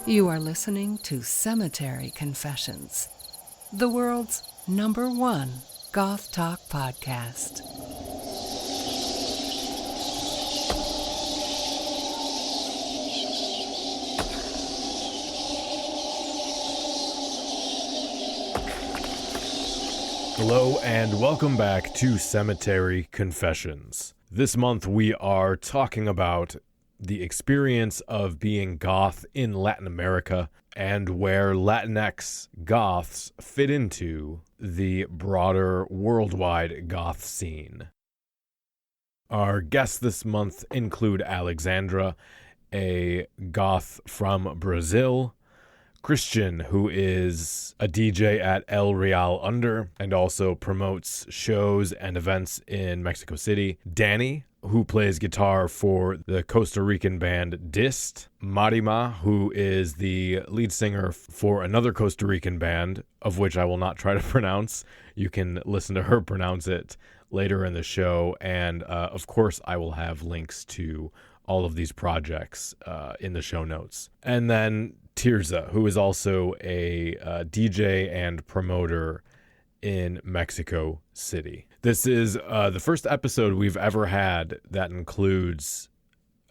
You are listening to Cemetery Confessions, the world's #1 goth talk podcast. Hello and welcome back to Cemetery Confessions. This month we are talking about the experience of being goth in Latin America and where Latinx goths fit into the broader worldwide goth scene. Our guests this month include Alexandra, a goth from Brazil, Christian, who is a DJ at El Real Under and also promotes shows and events in Mexico City. Danny, who plays guitar for the Costa Rican band Dist. Marima, who is the lead singer for another Costa Rican band, of which I will not try to pronounce. You can listen to her pronounce it later in the show. And of course, I will have links to all of these projects in the show notes. And then Tirza, who is also a DJ and promoter in Mexico City. This is the first episode we've ever had that includes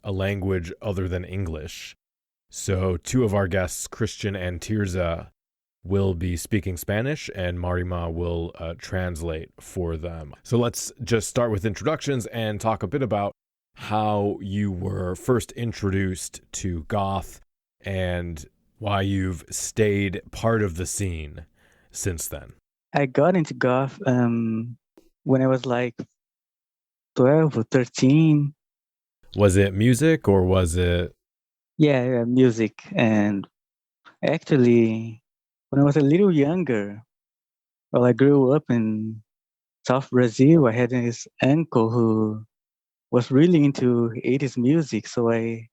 a language other than English. So two of our guests, Christian and Tirza, will be speaking Spanish, and Marima will translate for them. So let's just start with introductions and talk a bit about how you were first introduced to goth and why you've stayed part of the scene since then. I got into goth when I was like 12 or 13. Was it music or was it? Yeah, music. And actually, when I was a little younger, well, I grew up in South Brazil. I had this uncle who was really into 80s music. So I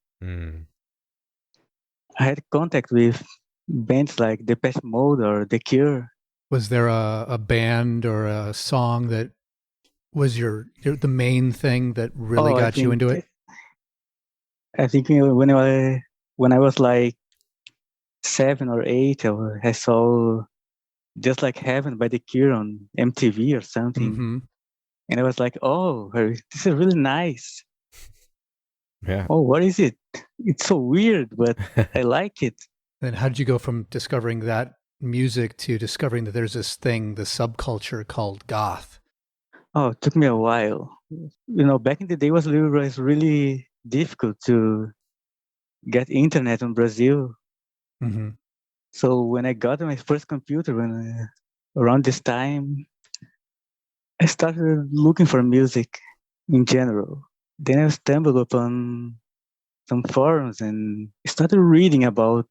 had contact with bands like Depeche Mode or The Cure. Was there a band or a song that was the main thing that really got you into it? I think when I was like 7 or 8, I saw Just Like Heaven by The Cure on MTV or something. Mm-hmm. And I was like, oh, this is really nice. Yeah. Oh, what is it? It's so weird, but I like it. Then how did you go from discovering that music to discovering that there's this thing, the subculture called goth? Oh, it took me a while. Back in the day, it was really difficult to get internet in Brazil. Mm-hmm. So when I got my first computer, around this time, I started looking for music in general. Then I stumbled upon some forums and started reading about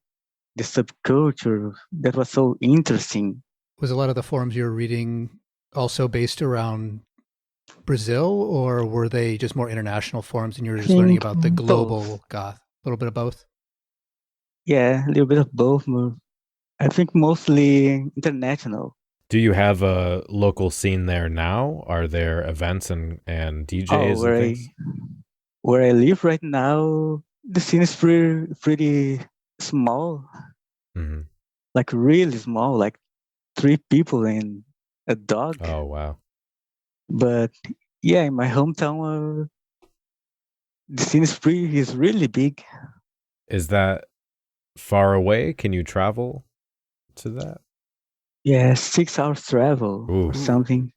the subculture that was so interesting. Was a lot of the forums you were reading also based around Brazil, or were they just more international forums and you were just learning about the global goth? A little bit of both? Yeah, a little bit of both. I think mostly international. Do you have a local scene there now? Are there events and DJs and things? Where I live right now, the scene is pretty small. Mm-hmm. Like really small, like 3 people and a dog. Oh, wow. But yeah, in my hometown, the scene is really big. Is that far away? Can you travel to that? Yeah, 6 hours travel or something.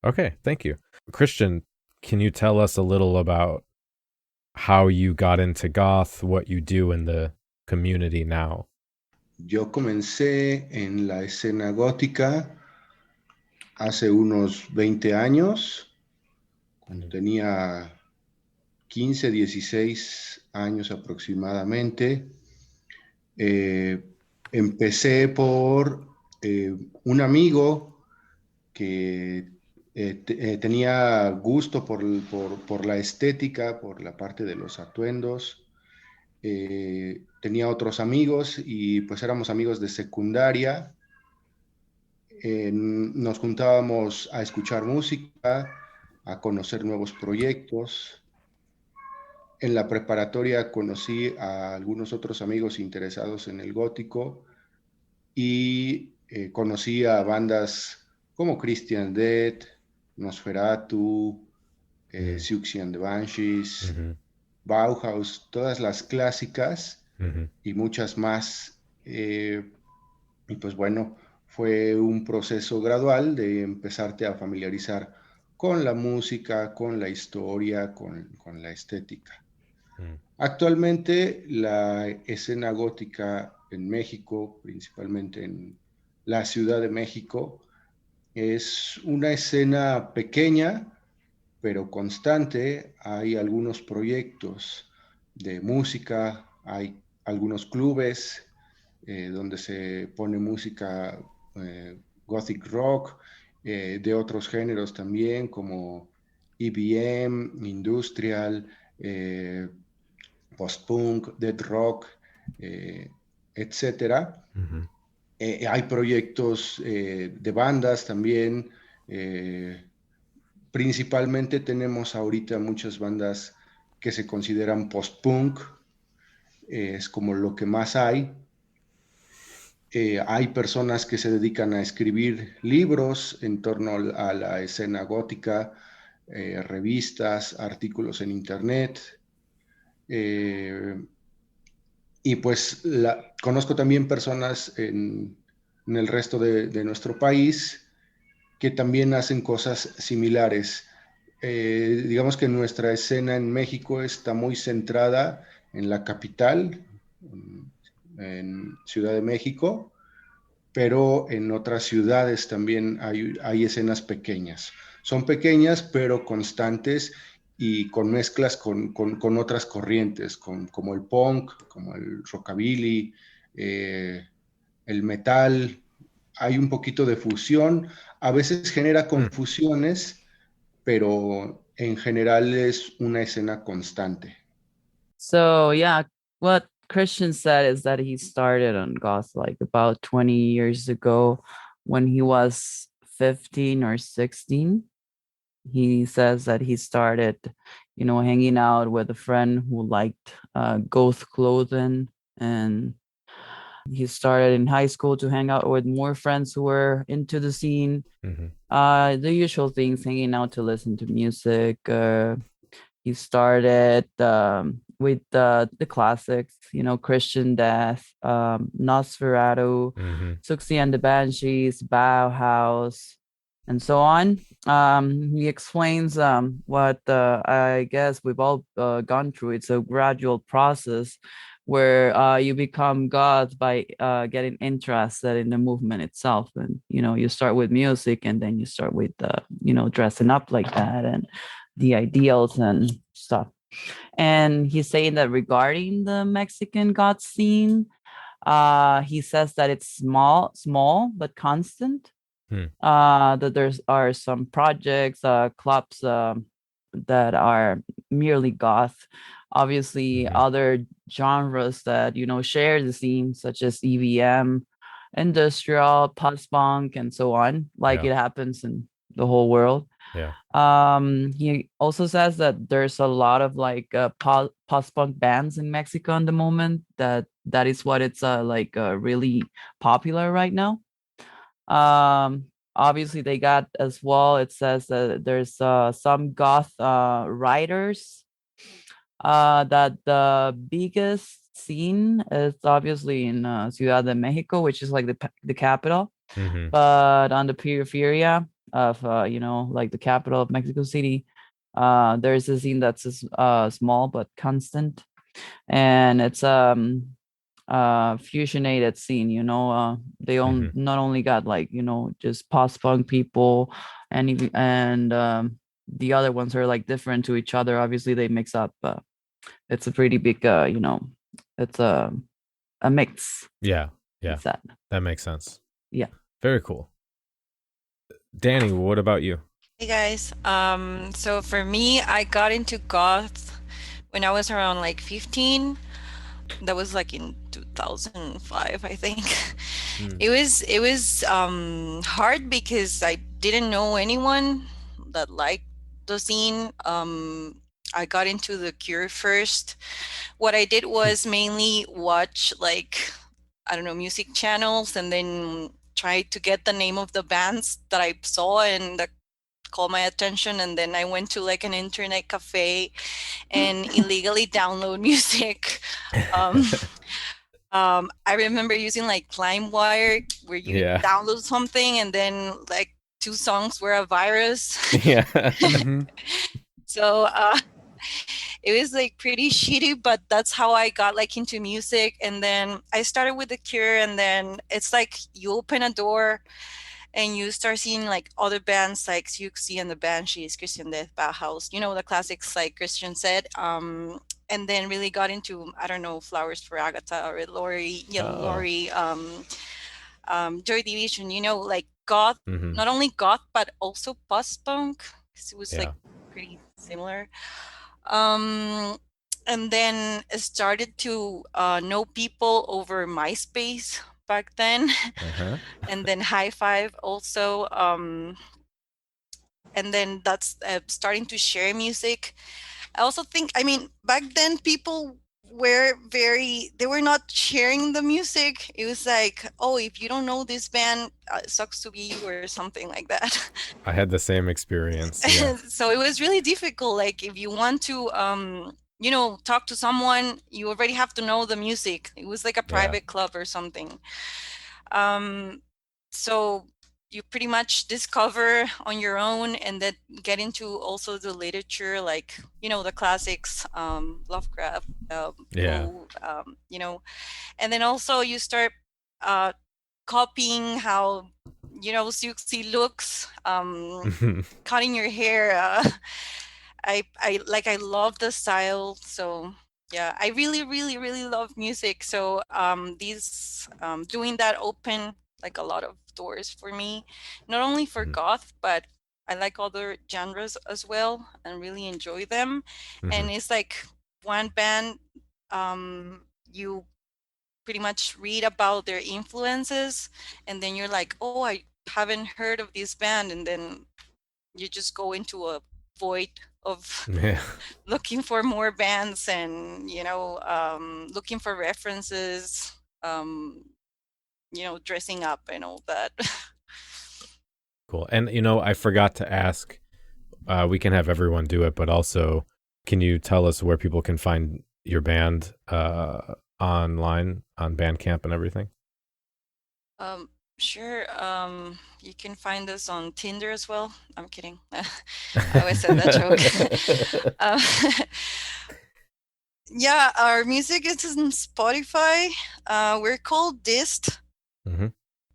Okay, thank you. Christian, can you tell us a little about how you got into goth, what you do in the community now? Yo comencé en la escena gótica hace unos 20 años, cuando tenía 15, 16 años aproximadamente. Empecé por un amigo que tenía gusto por la estética, por la parte de los atuendos. Tenía otros amigos y pues éramos amigos de secundaria. Nos juntábamos a escuchar música, a conocer nuevos proyectos. En la preparatoria conocí a algunos otros amigos interesados en el gótico y conocí a bandas como Christian Death, Nosferatu, Siouxsie and the Banshees, Bauhaus, todas las clásicas y muchas más. Y pues bueno, fue un proceso gradual de empezarte a familiarizar con la música, con la historia, con la estética. Actualmente la escena gótica en México, principalmente en la Ciudad de México, es una escena pequeña, pero constante. Hay algunos proyectos de música, hay algunos clubes donde se pone música gothic rock, de otros géneros también, como EBM, industrial, post-punk, death rock, etcétera. Hay proyectos de bandas también. Principalmente tenemos ahorita muchas bandas que se consideran post-punk. Es como lo que más hay. Hay personas que se dedican a escribir libros en torno a la escena gótica, revistas, artículos en internet. Y pues conozco también personas en el resto de nuestro país que también hacen cosas similares. Digamos que nuestra escena en México está muy centrada en la capital, en Ciudad de México, pero en otras ciudades también hay escenas pequeñas. Son pequeñas, pero constantes y con mezclas con otras corrientes, como el punk, como el rockabilly, el metal. Hay un poquito de fusión. A veces genera confusiones, pero en general es una escena constante. So yeah, what Christian said is that he started on goth like about 20 years ago when he was 15 or 16. He says that he started, hanging out with a friend who liked goth clothing, and he started in high school to hang out with more friends who were into the scene. The usual things, hanging out to listen to music. He started with the classics, Christian Death, Nosferatu, Siouxsie and the Banshees, Bauhaus, and so on. He explains what I guess we've all gone through. It's a gradual process where you become goth by getting interested in the movement itself. And, you start with music, and then you start with, dressing up like that and the ideals and stuff. And he's saying that regarding the Mexican goth scene, he says that it's small but constant. That there are some projects, clubs that are merely goth. Obviously, other genres that share the scene, such as EVM, industrial, post-punk, and so on. Like it happens in the whole world. He also says that there's a lot of like post-punk bands in Mexico at the moment. That is what it's really popular right now. Obviously they got as well, it says that there's some goth writers, that the biggest scene is obviously in Ciudad de Mexico, which is like the capital. But on the periphery of like the capital of Mexico City, there's a scene that's small but constant, and it's fusionated scene. They not only got like just post-punk people, and the other ones are like different to each other. Obviously they mix up. It's a pretty big it's a mix. Yeah that makes sense. Yeah, very cool. Danny, what about you? Hey guys, so for me, I got into goth when I was around like 15. That was like in 2005, I think. It was hard because I didn't know anyone that liked the scene. I got into The Cure first. What I did was mainly watch like, I don't know, music channels, and then try to get the name of the bands that I saw and that called my attention. And then I went to like an internet cafe and illegally download music. I remember using like LimeWire, where you download something and then like 2 songs were a virus. Yeah. So it was like pretty shitty, but that's how I got like into music. And then I started with The Cure, and then it's like you open a door and you start seeing like other bands like Siouxsie and the Banshees, Christian Death, Bauhaus, you know, the classics like Christian said. And then really got into, I don't know, Flowers for Agatha or Lori, Joy Division, you know, like goth, not only goth, but also post-punk, because it was like pretty similar. And then I started to know people over MySpace back then, and then High Five also. And then that's starting to share music. I also think, I mean, back then people were they were not sharing the music. It was like, oh, if you don't know this band, it sucks to be you, or something like that. I had the same experience. Yeah. So it was really difficult. Like if you want to, you know, talk to someone, you already have to know the music. It was like a private club or something. So you pretty much discover on your own, and then get into also the literature, like, you know, the classics, Lovecraft, Poe, you know, and then also you start copying how, you know, Siouxsie looks, cutting your hair. I love the style. So yeah, I really love music. So these doing that open like a lot of doors for me, not only for goth, but I like other genres as well and really enjoy them. And it's like one band, you pretty much read about their influences, and then you're like, oh, I haven't heard of this band, and then you just go into a void of looking for more bands, and, you know, looking for references, you know, dressing up and all that. Cool. And, you know, I forgot to ask, we can have everyone do it, but also, can you tell us where people can find your band online, on Bandcamp and everything? Sure. You can find us on Tinder as well. I'm kidding. I always said that joke. Yeah, our music is on Spotify. We're called Dist.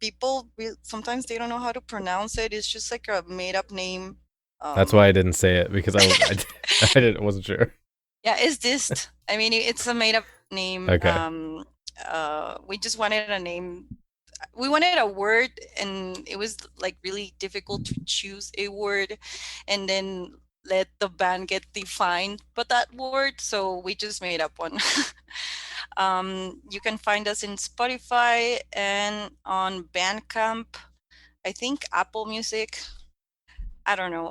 People sometimes they don't know how to pronounce it. It's just like a made-up name. That's why I didn't say it, because I wasn't sure. Yeah, it's Dist. I mean, it's a made-up name. Okay. We just wanted a name. We wanted a word, and it was like really difficult to choose a word and then let the band get defined by that word. So we just made up one. You can find us in Spotify and on Bandcamp. I think Apple Music. I don't know.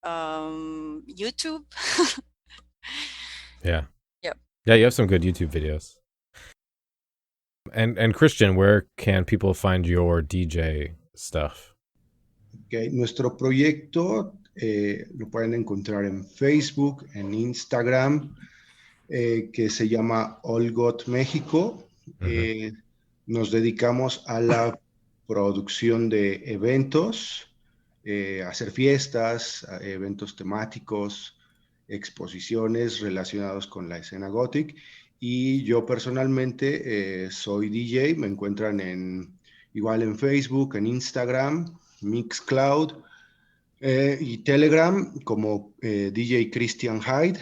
YouTube. Yeah. Yep. Yeah, you have some good YouTube videos. And Christian, where can people find your DJ stuff? Okay. Nuestro proyecto lo pueden encontrar en Facebook, en Instagram, que se llama All Goth México. Nos dedicamos a la producción de eventos, hacer fiestas, eventos temáticos, exposiciones relacionados con la escena gothic. Y yo personalmente soy DJ. Me encuentran igual en Facebook, en Instagram, Mixcloud y Telegram como DJ Christian Hyde.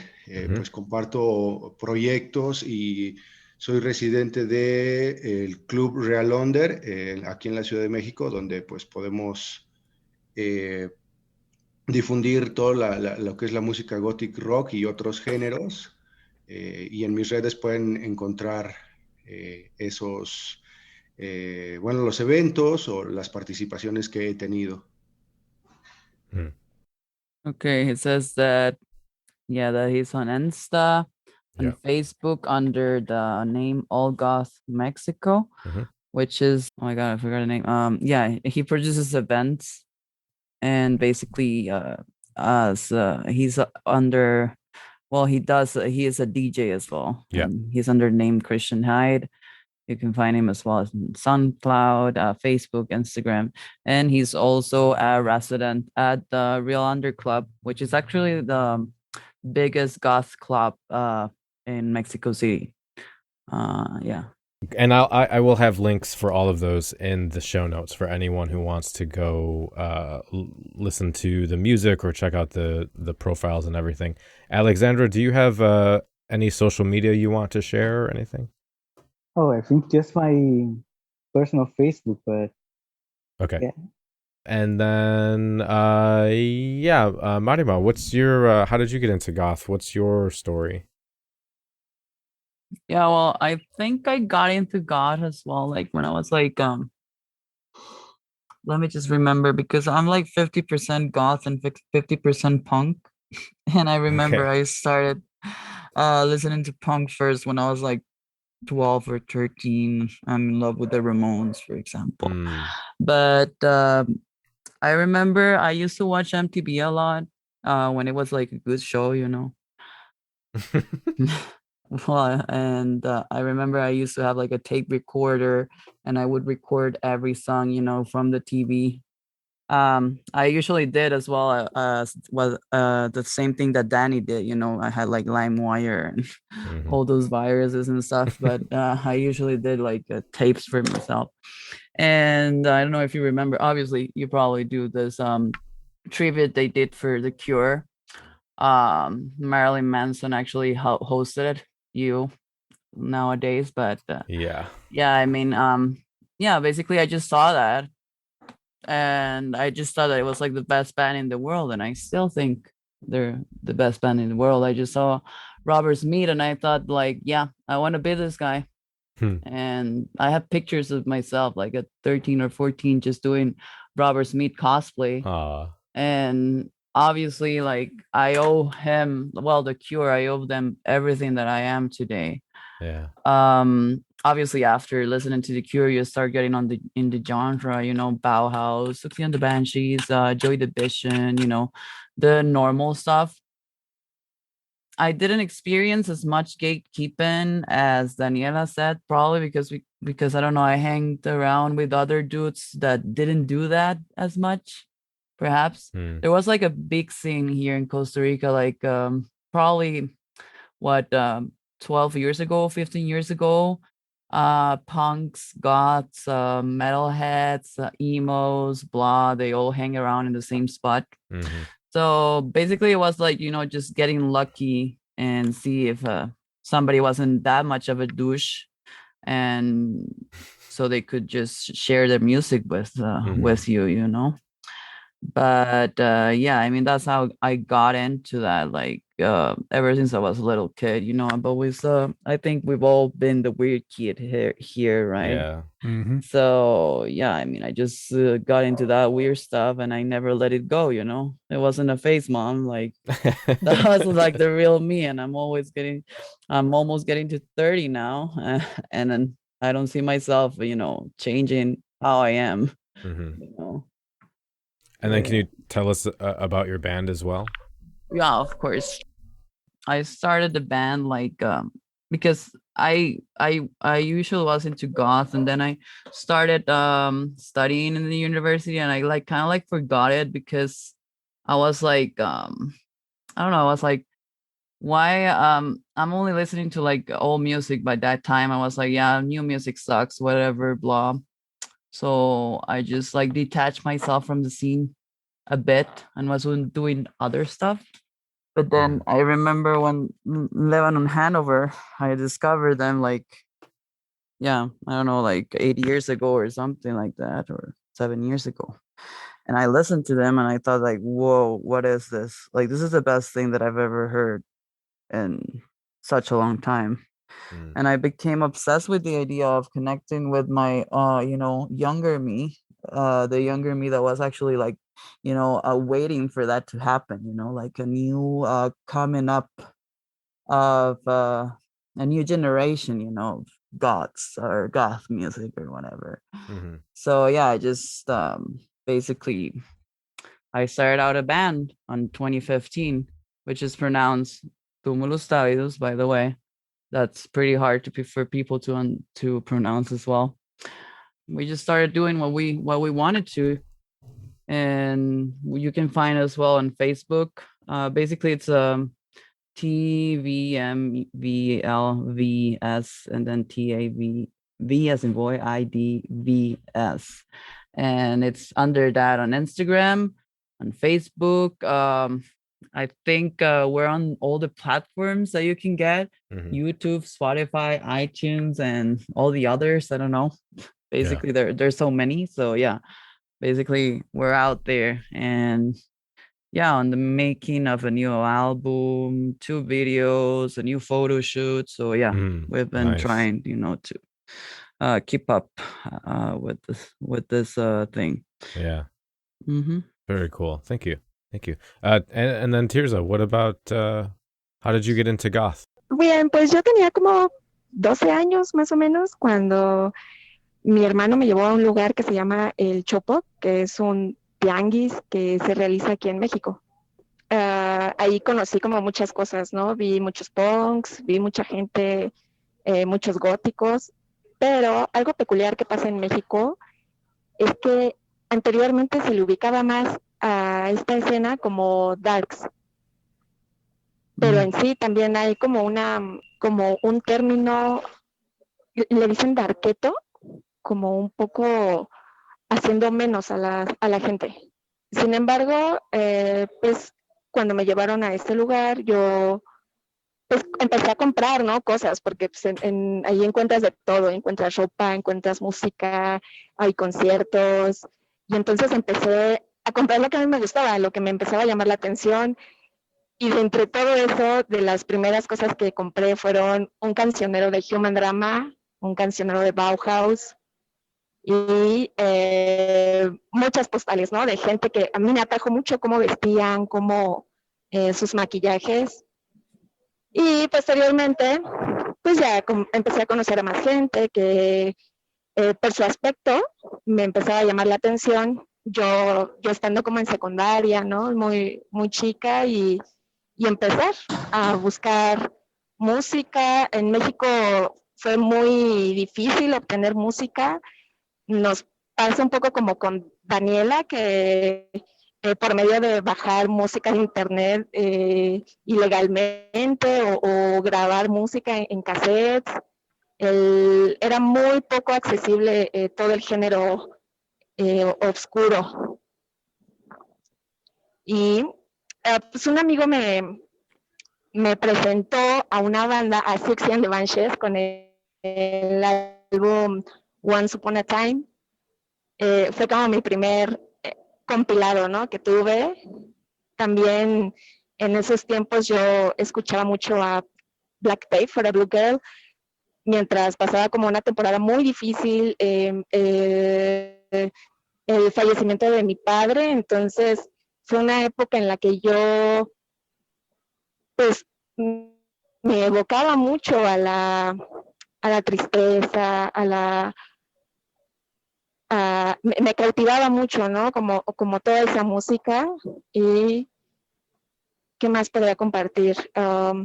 Pues comparto proyectos y soy residente del Club Real Under aquí en la Ciudad de México, donde pues podemos difundir todo lo que es la música gothic rock y otros géneros. Y en mis redes pueden encontrar esos, bueno, los eventos o las participaciones que he tenido. Okay, it says that Yeah, that he's on Insta, Yeah. on Facebook under the name All Goth Mexico, which is, oh my god, I forgot the name. Yeah, he produces events, and basically he's under, well, he is a DJ as well. Yeah. And he's under the name Christian Hyde. You can find him as well as SoundCloud, Facebook, Instagram, and he's also a resident at the Real Under Club, which is actually the biggest goth club in Mexico City. Yeah. And I will have links for all of those in the show notes for anyone who wants to go listen to the music or check out the profiles and everything. Alexandra, do you have any social media you want to share or anything? Oh, I think just my personal Facebook, but okay. Yeah. And then Marima, what's your how did you get into goth? What's your story? Yeah, well, I think I got into goth as well, like when I was like let me just remember, because I'm like 50% goth and 50% punk. And I remember I started listening to punk first when I was like 12 or 13. I'm in love with the Ramones, for example. But I remember I used to watch MTV a lot when it was like a good show, you know. Well, and I remember I used to have like a tape recorder, and I would record every song, you know, from the TV. I usually did as well was the same thing that Danny did, you know. I had like LimeWire and all those viruses and stuff, but I usually did like tapes for myself. And I don't know if you remember, obviously you probably do, this tribute they did for The Cure. Marilyn Manson actually hosted it, you nowadays, but yeah, I mean, yeah, basically I just saw that, and I just thought that it was like the best band in the world, and I still think they're the best band in the world. I just saw Robert Smith, and I thought like, yeah, I want to be this guy. And I have pictures of myself like at 13 or 14 just doing Robert Smith cosplay. And obviously, like, I owe him, well, The Cure, I owe them everything that I am today. Yeah. Obviously after listening to The Cure, you start getting in the genre, you know, Bauhaus, Suki and the Banshees, Joy Division, you know, the normal stuff. I didn't experience as much gatekeeping as Daniela said, probably because I don't know, I hanged around with other dudes that didn't do that as much. Perhaps there was like a big scene here in Costa Rica, like probably 12 years ago, 15 years ago. Punks, goths, metalheads, emos, blah, they all hang around in the same spot. So basically it was like, you know, just getting lucky and see if somebody wasn't that much of a douche, and so they could just share their music with you, you know. But yeah, I mean, that's how I got into that, like ever since I was a little kid, you know. I've always I think we've all been the weird kid here, right? Yeah. So yeah, I mean, I just got into that weird stuff, and I never let it go, you know. It wasn't a phase, Mom. Like, that was like the real me, and I'm almost getting to 30 now, and then I don't see myself, you know, changing how I am, you know. And then can you tell us about your band as well? Yeah, of course. I started the band like because I usually was into goth, and then I started studying in the university, and I like kind of like forgot it, because I was like I don't know, I was like, why I'm only listening to like old music by that time. I was like, yeah, new music sucks, whatever, blah. So I just like detached myself from the scene a bit and was doing other stuff. But then I remember when living in Hanover, I discovered them like, yeah, I don't know, like 8 years ago or something like that, or 7 years ago. And I listened to them and I thought like, whoa, what is this? Like, this is the best thing that I've ever heard in such a long time. And I became obsessed with the idea of connecting with my, you know, younger me, the younger me that was actually like waiting for that to happen, like a new coming up of a new generation, of goths or goth music or whatever. Mm-hmm. So yeah, I just basically I started out a band on 2015, which is pronounced Tumulus Tavidus, by the way. That's pretty hard for people to pronounce as well. We just started doing what we wanted to, and you can find us well on Facebook. Basically, it's TVMVLVS and then TAVV as in boy IDVS, and it's under that on Instagram, on Facebook. I think we're on all the platforms that you can get: YouTube, Spotify, iTunes, and all the others. I don't know. Basically, there's so many. So yeah, basically we're out there, and yeah, on the making of a new album, 2 videos, a new photo shoot. So yeah, we've been trying, to keep up with this thing. Yeah. Very cool. Thank you. And then Tirza, what about how did you get into goth? Bien, pues yo tenía como 12 años más o menos cuando mi hermano me llevó a un lugar que se llama El Chopo, que es un tianguis que se realiza aquí en México. Ahí conocí como muchas cosas, ¿no? Vi muchos punks, vi mucha gente, muchos góticos, pero algo peculiar que pasa en México es que anteriormente se le ubicaba más a esta escena como darks, pero en sí también hay como un término, le dicen darketo, como un poco haciendo menos a la gente. Sin embargo, pues cuando me llevaron a este lugar, yo pues empecé a comprar, ¿no? Cosas, porque pues, ahí encuentras de todo, encuentras ropa, encuentras música, hay conciertos, y entonces empecé a comprar lo que a mí me gustaba, lo que me empezaba a llamar la atención, y de entre todo eso, de las primeras cosas que compré fueron un cancionero de Human Drama, un cancionero de Bauhaus, y muchas postales, ¿no? De gente que a mí me atrajo mucho cómo vestían, cómo sus maquillajes. Y posteriormente, pues ya empecé a conocer a más gente que por su aspecto me empezaba a llamar la atención. Yo estando como en secundaria, ¿no? Muy, muy chica y empezar a buscar música. En México fue muy difícil obtener música. Nos pasa un poco como con Daniela, que por medio de bajar música de internet ilegalmente o grabar música en cassettes, era muy poco accesible todo el género oscuro. Y pues un amigo me presentó a una banda, a Sixty and the Banshees, con el álbum Once Upon a Time. Fue como mi primer compilado, ¿no? Que tuve. También en esos tiempos yo escuchaba mucho a Black Tape for a Blue Girl, mientras pasaba como una temporada muy difícil, el fallecimiento de mi padre. Entonces fue una época en la que yo pues me evocaba mucho a la tristeza, me cautivaba mucho, ¿no? Como toda esa música. Y ¿qué más podría compartir? Lo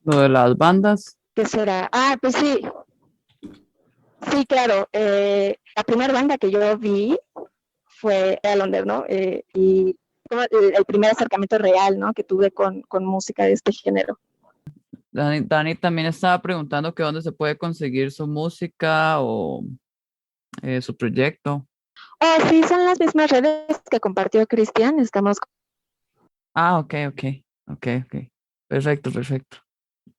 de las bandas. ¿Qué será? Pues sí. Sí, claro. La primera banda que yo vi fue Londres, ¿no? Y como el primer acercamiento real, ¿no? Que tuve con música de este género. Dani también estaba preguntando que dónde se puede conseguir su música o su proyecto. Sí, son las mismas redes que compartió Cristian. Estamos. Okay. Perfecto.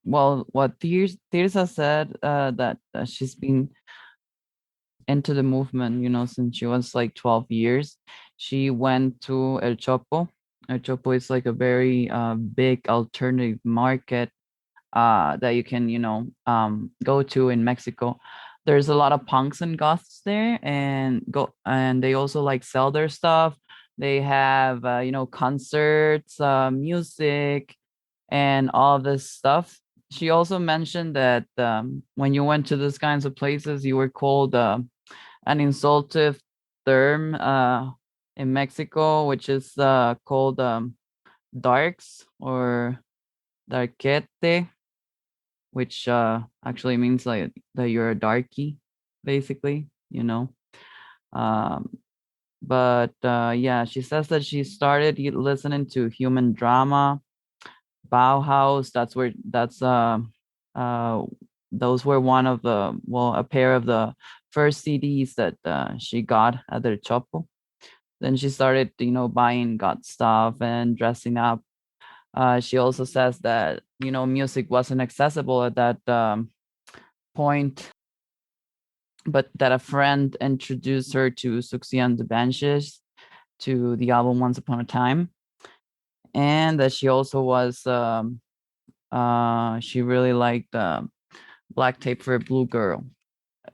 Well, what Tirsa said, that she's been into the movement, since she was like 12 years. She went to El Chopo. El Chopo is like a very big alternative market that you can, go to in Mexico. There's a lot of punks and goths there, and they also like sell their stuff. They have, concerts, music, and all this stuff. She also mentioned that when you went to these kinds of places, you were called an insultive term in Mexico, which is called darks or darquete, which actually means like that you're a darky, basically, But yeah, she says that she started listening to human drama, Bauhaus. Those were one of a pair of the first CDs that she got at the Chopo. Then she started, buying goth stuff and dressing up. She also says that, music wasn't accessible at that point, but that a friend introduced her to Suxi and the Benches, to the album Once Upon a Time, and that she also was she really liked Black Tape for a Blue Girl.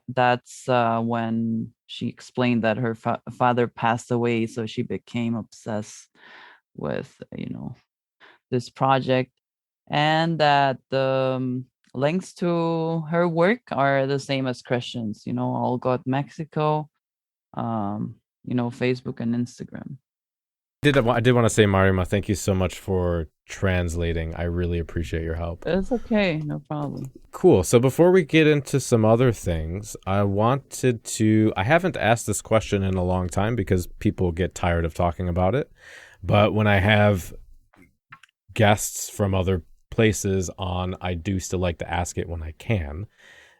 That's when she explained that her father passed away, so she became obsessed with this project, and that the links to her work are the same as Christians, All Got Mexico, Facebook and Instagram. I did want to say, Mariama, thank you so much for translating. I really appreciate your help. It's okay, no problem. Cool. So before we get into some other things, I haven't asked this question in a long time because people get tired of talking about it. But when I have guests from other places on, I do still like to ask it when I can.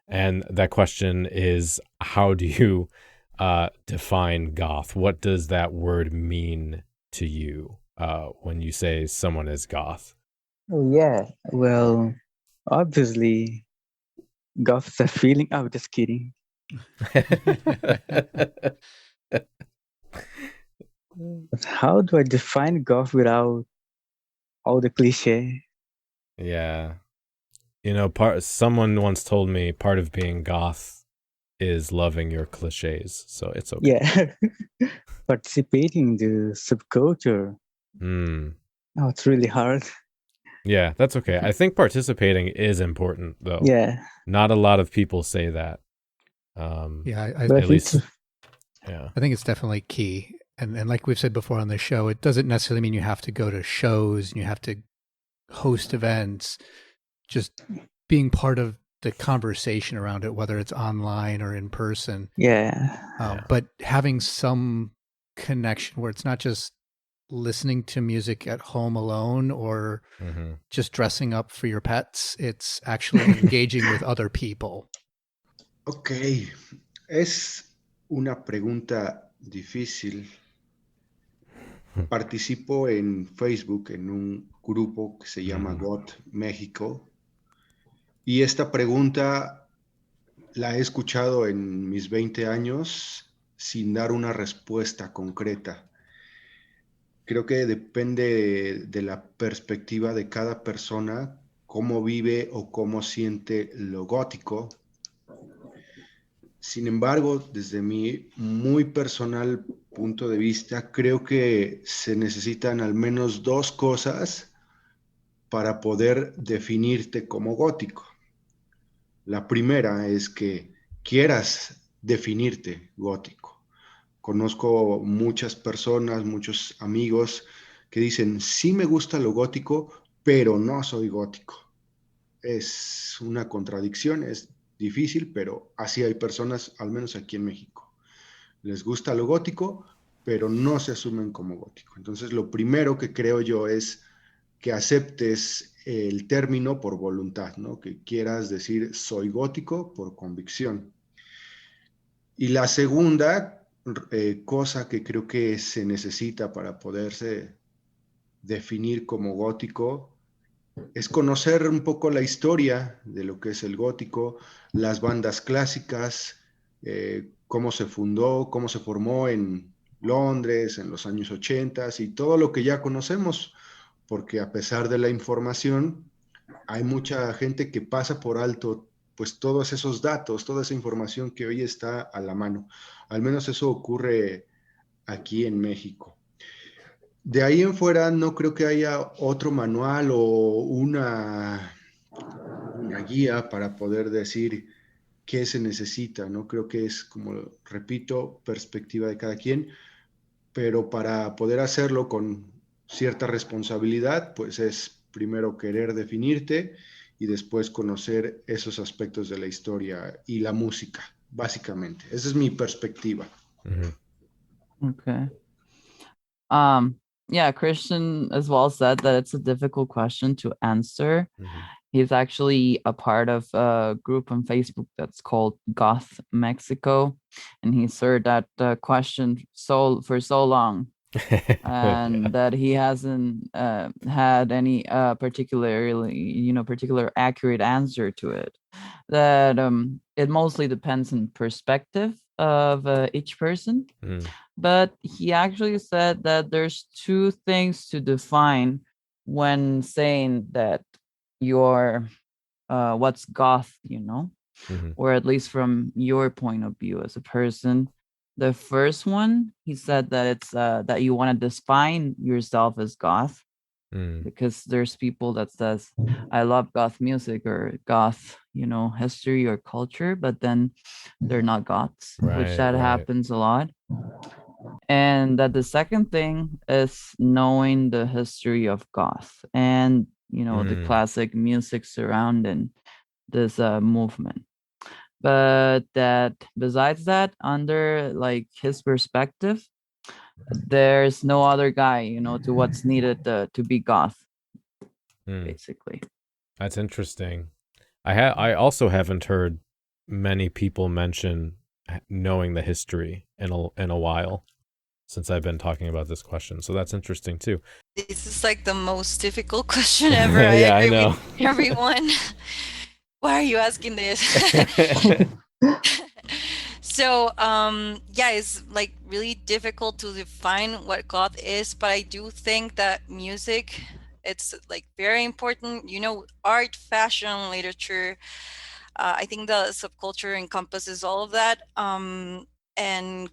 And that question is, how do you define goth? What does that word mean to you when you say someone is goth? Oh, yeah. Well, obviously, goth is a feeling. Oh, just kidding. But how do I define goth without all the cliche? Yeah. Someone once told me part of being goth is loving your cliches, so it's okay. Yeah. Participating in the subculture. Oh, it's really hard. Yeah, that's okay. I think participating is important, though. Yeah. Not a lot of people say that. I think it's definitely key. And like we've said before on the show, it doesn't necessarily mean you have to go to shows and you have to host events. Just being part of the conversation around it, whether it's online or in person. Yeah. But having some connection where it's not just listening to music at home alone or just dressing up for your pets. It's actually engaging with other people. Ok, es una pregunta difícil. Participo en Facebook en un grupo que se llama Goth México. Y esta pregunta la he escuchado en mis 20 años sin dar una respuesta concreta. Creo que depende de la perspectiva de cada persona, cómo vive o cómo siente lo gótico. Sin embargo, desde mi muy personal punto de vista, creo que se necesitan al menos dos cosas para poder definirte como gótico. La primera es que quieras definirte gótico. Conozco muchas personas, muchos amigos que dicen, sí me gusta lo gótico, pero no soy gótico. Es una contradicción, es difícil, pero así hay personas, al menos aquí en México. Les gusta lo gótico, pero no se asumen como gótico. Entonces, lo primero que creo yo es que aceptes el término por voluntad, ¿no? Que quieras decir soy gótico por convicción. Y la segunda cosa que creo que se necesita para poderse definir como gótico es conocer un poco la historia de lo que es el gótico, las bandas clásicas, cómo se fundó, cómo se formó en Londres en los años 80 y todo lo que ya conocemos, porque a pesar de la información, hay mucha gente que pasa por alto pues todos esos datos, toda esa información que hoy está a la mano. Al menos eso ocurre aquí en México. De ahí en fuera no creo que haya otro manual o una guía para poder decir qué se necesita, ¿no? Creo que es, como repito, perspectiva de cada quien, pero para poder hacerlo con cierta responsabilidad, pues es primero querer definirte y después conocer esos aspectos de la historia y la música, básicamente. Esa es mi perspectiva. Okay. Yeah, Christian as well said that it's a difficult question to answer. He's actually a part of a group on Facebook that's called Goth Mexico, and he's heard that question for so long, and that he hasn't had any particular accurate answer to it. That it mostly depends on perspective of each person. But he actually said that there's two things to define when saying that you're what's goth, or at least from your point of view as a person. The first one, he said that it's that you want to define yourself as goth, because there's people that says I love goth music or goth, history or culture, but then they're not goths, which happens a lot. And that the second thing is knowing the history of goth and the classic music surrounding this movement. But that besides that, under like his perspective, there's no other guy to what's needed to be goth, basically. That's interesting. I also haven't heard many people mention knowing the history in a while since I've been talking about this question. So that's interesting too. This is like the most difficult question ever. Yeah, I agree I know. with everyone. Why are you asking this? So, yeah, it's like really difficult to define what goth is, but I do think that music, it's like very important. Art, fashion, literature. I think the subculture encompasses all of that. And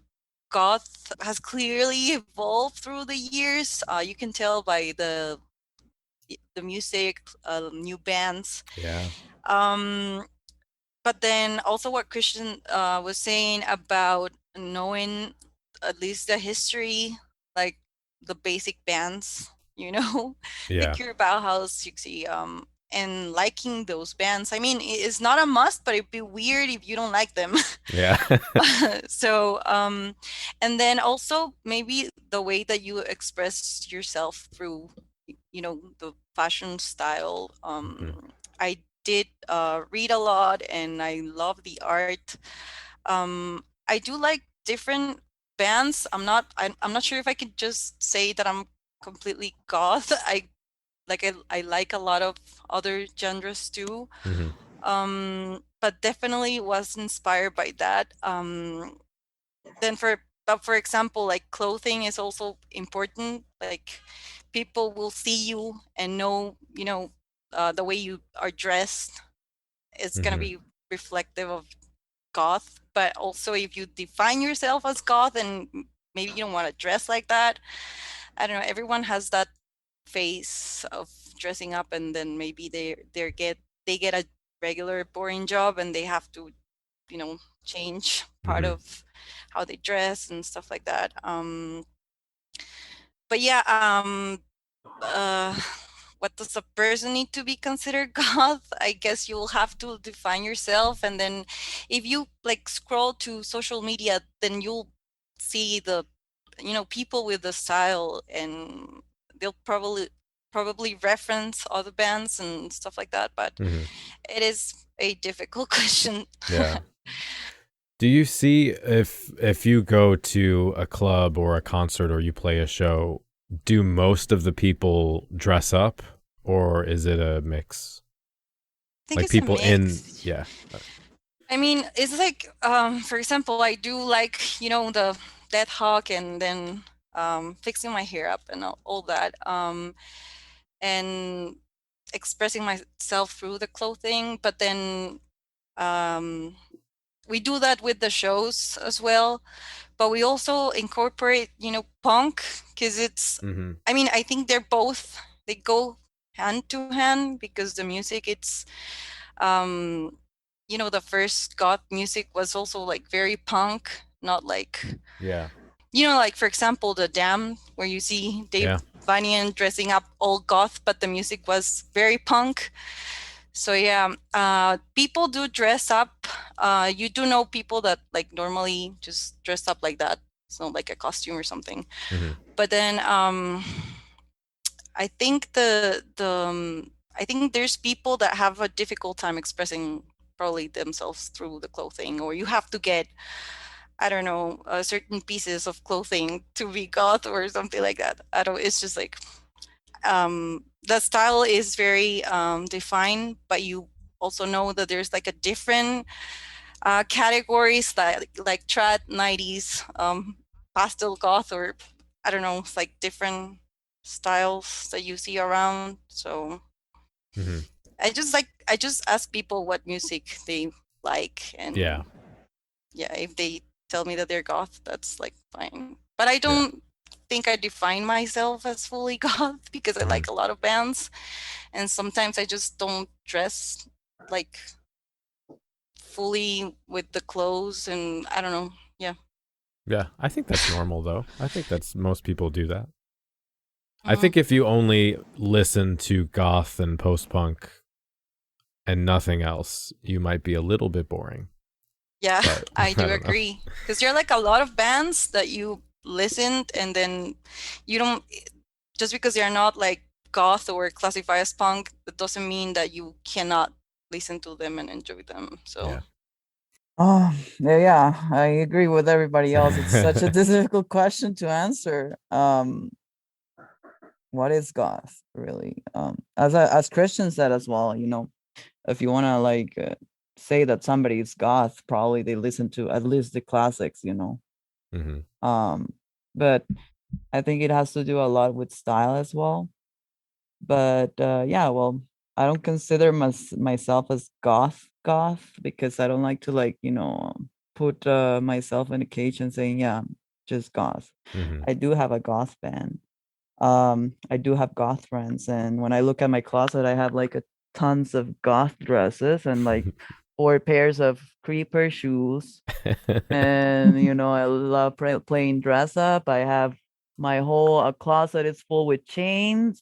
goth has clearly evolved through the years. You can tell by the music, new bands. Yeah. But then also what Christian was saying about knowing at least the history, like the basic bands, Yeah. the Cure, Bauhaus, you see, and liking those bands. I mean, it's not a must, but it'd be weird if you don't like them. Yeah. So, and then also maybe the way that you express yourself through, the fashion style. I did read a lot, and I love the art. I do like different bands. I'm not sure if I could just say that I'm completely goth. I like a lot of other genres too. But definitely was inspired by that. But for example, like clothing is also important. Like people will see you and know, the way you are dressed is going to be reflective of goth. But also if you define yourself as goth and maybe you don't want to dress like that, I don't know, everyone has that phase of dressing up, and then maybe they get a regular boring job and they have to change part of how they dress and stuff like that. But yeah, what does a person need to be considered goth? I guess you'll have to define yourself, and then if you like scroll to social media, then you'll see the people with the style, and they'll probably reference other bands and stuff like that. But it is a difficult question. Yeah. Do you see if you go to a club or a concert or you play a show, do most of the people dress up, or is it a mix? I think like it's people a mix. yeah. I mean, it's like, for example, I do like, the dead hawk, and then fixing my hair up and all that, and expressing myself through the clothing. But then we do that with the shows as well, but we also incorporate, punk, because it's, I mean, I think they go hand to hand, because the music, it's, the first goth music was also like very punk, not like, like, for example, The Damned, where you see Dave Vanian dressing up all goth, but the music was very punk. So people do dress up. You do know people that like normally just dress up like that. It's not like a costume or something. But then I think I think there's people that have a difficult time expressing probably themselves through the clothing, or you have to get, I don't know, certain pieces of clothing to be goth or something like that. It's just like, the style is very defined, but you also know that there's like a different categories like trad, 90s, pastel goth, or I don't know, it's like different styles that you see around. So I just ask people what music they like, and if they tell me that they're goth, that's like fine. But I don't think I define myself as fully goth, because I like a lot of bands, and sometimes I just don't dress like fully with the clothes, and I don't know. Yeah, I think that's normal though. I think that's most people do that. I think if you only listen to goth and post-punk and nothing else, you might be a little bit boring. Yeah, but, I do agree. Because there are like a lot of bands that you listened, and then you don't, just because they're not like goth or classified as punk, that doesn't mean that you cannot listen to them and enjoy them. So yeah, I agree with everybody else. It's such a difficult question to answer. What is goth really? As Christian said as well, if you want to like say that somebody is goth, probably they listen to at least the classics, but I think it has to do a lot with style as well. But well, I don't consider myself as goth because I don't like to like put myself in a cage and saying just goth. I do have a goth band. I do have goth friends, and when I look at my closet, I have like tons of goth dresses and like 4 pairs of creeper shoes, and I love playing dress up. I have my whole closet is filled with chains,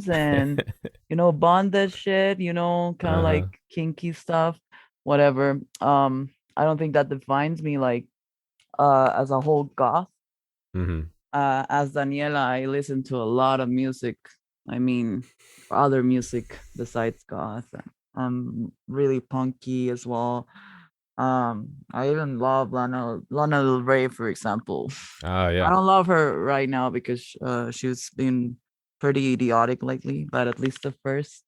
and bondage shit, kind of like kinky stuff, whatever. I don't think that defines me like as a whole goth. As Daniela, I listen to a lot of music. I mean, other music besides goth. I'm really punky as well. I even love Lana Del Rey, for example. I don't love her right now because she's been pretty idiotic lately. But at least the first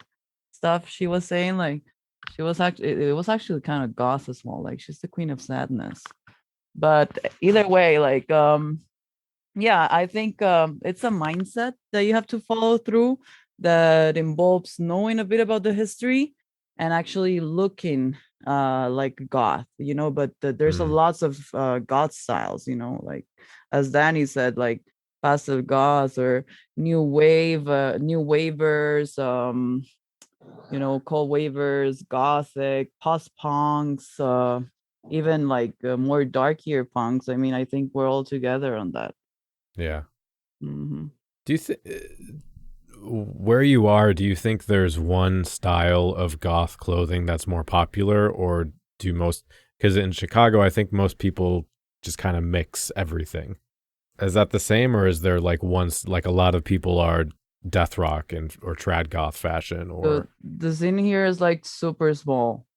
stuff she was saying, like, it was actually kind of goth as well. Like, she's the queen of sadness. But either way, like, I think it's a mindset that you have to follow through that involves knowing a bit about the history and actually looking like goth, but there's a lots of goth styles, like as Danny said, like passive goth or new wavers, cold wavers, gothic, post-punks, even like more darkier punks. I mean, I think we're all together on that. Yeah. Do you think where you are, do you think there's one style of goth clothing that's more popular, or do most, because in Chicago I think most people just kind of mix everything. Is that the same, or is there like like a lot of people are death rock or trad goth fashion, or the scene here is like super small.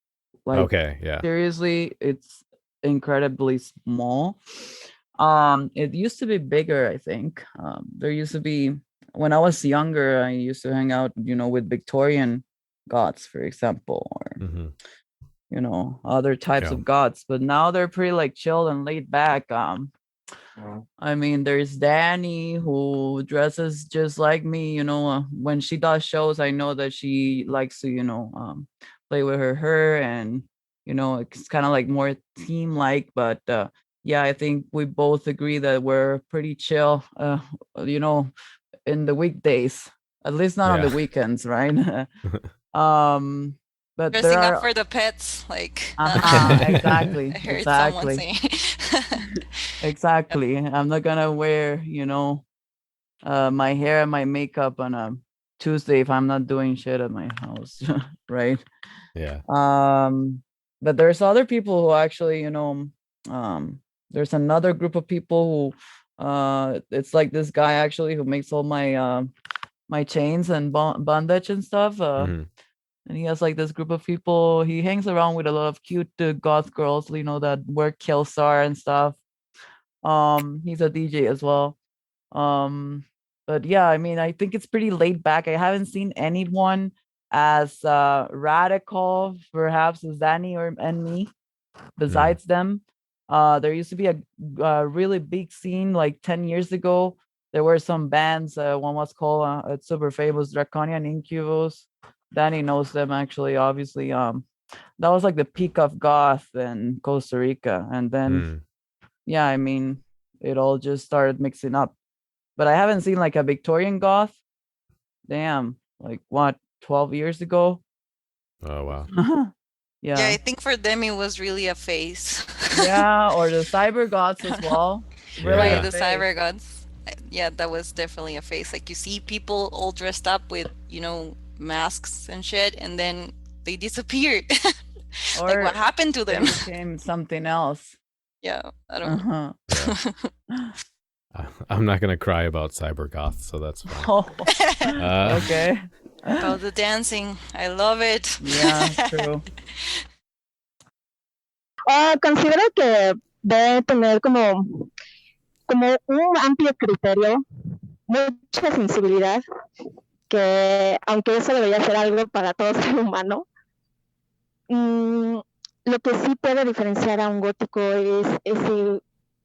Like, okay, yeah. Seriously, it's incredibly small. It used to be bigger, I think. There used to be, when I was younger, I used to hang out, with Victorian goths, for example, or other types of goths. But now they're pretty like chill and laid back. I mean, there's Danny who dresses just like me. When she does shows, I know that she likes to, play with her hair and it's kind of like more team-like, but yeah, I think we both agree that we're pretty chill, in the weekdays, at least not on the weekends, right? But dressing there up are for the pets, like exactly, I heard someone exactly, saying. exactly. I'm not gonna wear, my hair and my makeup on a Tuesday if I'm not doing shit at my house, right? Yeah. But there's other people who actually, there's another group of people who, it's like this guy actually who makes all my chains and bondage and stuff. And he has like this group of people. He hangs around with a lot of cute goth girls, that wear Kelsar and stuff. He's a DJ as well. But yeah, I mean, I think it's pretty laid back. I haven't seen anyone as radical, perhaps, as Danny and me. Besides them, there used to be a really big scene like 10 years ago. There were some bands. One was called, it's super famous, Draconian Incubus. Danny knows them actually, obviously. That was like the peak of goth in Costa Rica, and then yeah, I mean, it all just started mixing up. But I haven't seen like a Victorian goth. Damn, like what, 12 years ago? Oh wow. Yeah, I think for them it was really a phase. Yeah, or the cyber goths as well. Really, the cyber goths. Yeah, that was definitely a phase. Like you see people all dressed up with, masks and shit, and then they disappeared. Like what happened to them? They became something else. Yeah, I don't know. I'm not gonna cry about cyber goth, so that's fine. Okay. About the dancing, I love it. Yeah, true. Considero que debe tener como un amplio criterio, mucha sensibilidad, que aunque eso debería ser algo para todo ser humano, lo que sí puede diferenciar a un gótico es ese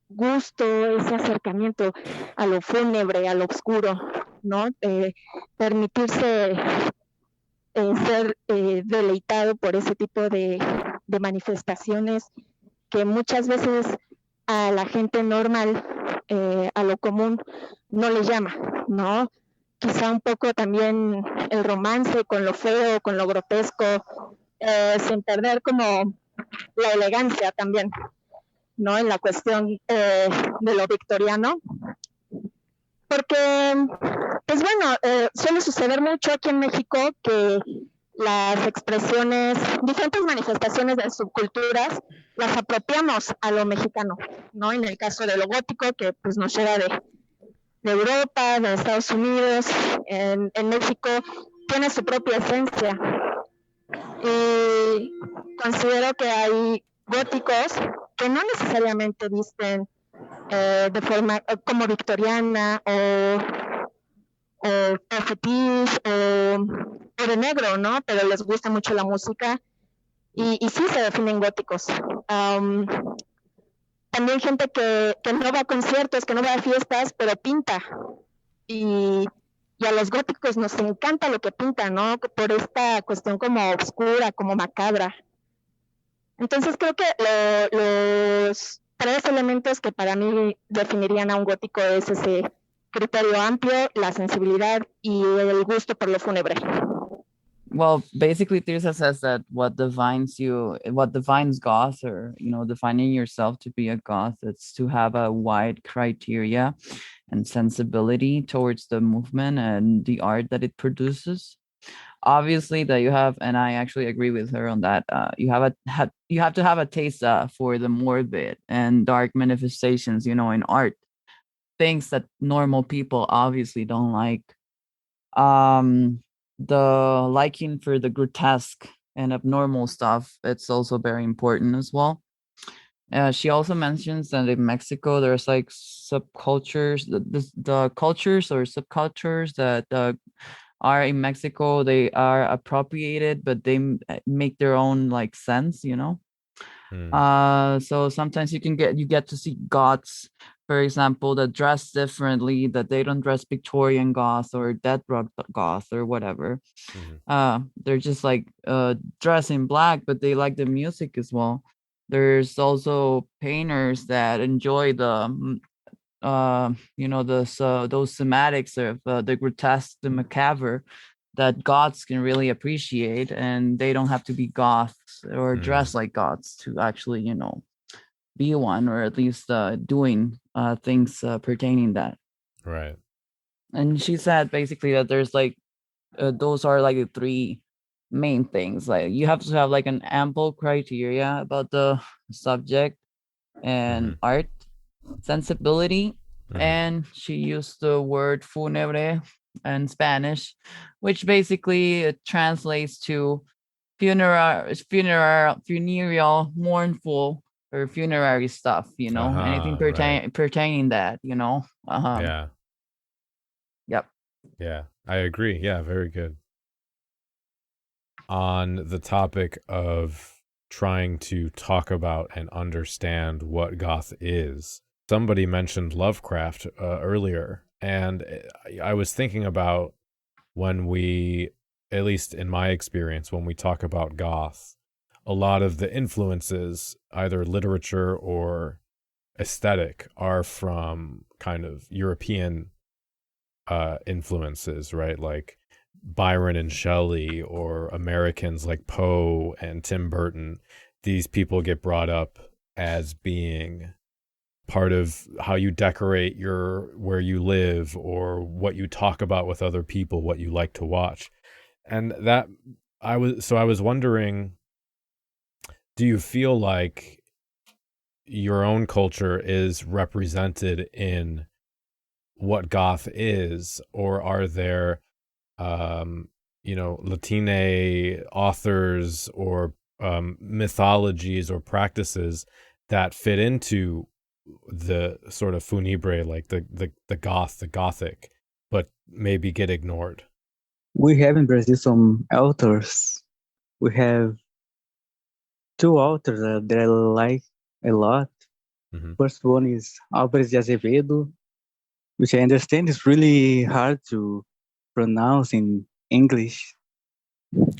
gusto, ese acercamiento a lo fúnebre, a lo oscuro, ¿no? Permitirse ser deleitado por ese tipo de manifestaciones que muchas veces a la gente normal, a lo común, no le llama, ¿no? Quizá un poco también el romance con lo feo, con lo grotesco, sin perder como la elegancia también, ¿no? En la cuestión de lo victoriano. Porque, pues bueno, suele suceder mucho aquí en México que las expresiones, diferentes manifestaciones de subculturas, las apropiamos a lo mexicano, ¿no? En el caso de lo gótico, que pues nos llega de Europa, de Estados Unidos, en México tiene su propia esencia. Y considero que hay góticos que no necesariamente visten de forma como victoriana o fetiche o de negro, ¿no? Pero les gusta mucho la música y sí se definen góticos. También gente que no va a conciertos, que no va a fiestas, pero pinta. Y a los góticos nos encanta lo que pintan, ¿no? Por esta cuestión como oscura, como macabra. Entonces creo que los tres elementos que para mí definirían a un gótico es ese criterio amplio, la sensibilidad y el gusto por lo fúnebre. Well, basically, Tirsa says that what defines goth, or defining yourself to be a goth, it's to have a wide criteria and sensibility towards the movement and the art that it produces. Obviously, that you have, and I actually agree with her on that. You have to have a taste for the morbid and dark manifestations, in art, things that normal people obviously don't like. The liking for the grotesque and abnormal stuff, it's also very important as well. She also mentions that in Mexico there's like subcultures, the cultures or subcultures that are in Mexico. They are appropriated, but they make their own like sense, So sometimes you get to see goths for example, that dress differently, that they don't dress Victorian goth or death rock goth or whatever. They're just like dress in black, but they like the music as well. There's also painters that enjoy the those thematics of the grotesque, the macabre, that goths can really appreciate, and they don't have to be goths or dress like goths to actually, be one, or at least doing things pertaining that. Right. And she said basically that there's like those are like the three main things. Like you have to have like an ample criteria about the subject and art sensibility. And she used the word funebre in Spanish, which basically translates to funereal, mournful, or funerary stuff, anything pertaining that, Yeah. Yep. Yeah, I agree. Yeah, very good. On the topic of trying to talk about and understand what goth is, somebody mentioned Lovecraft earlier, and I was thinking about when we, at least in my experience, when we talk about goth, a lot of the influences, either literature or aesthetic, are from kind of European influences, right? Like Byron and Shelley, or Americans like Poe and Tim Burton. These people get brought up as being part of how you decorate where you live, or what you talk about with other people, what you like to watch. And that I was wondering, do you feel like your own culture is represented in what goth is, or are there Latine authors or mythologies or practices that fit into the sort of funebre, like the gothic, but maybe get ignored? We have in Brazil some authors. We have two authors that I like a lot. First one is Álvares de Azevedo, which I understand is really hard to pronounce in English.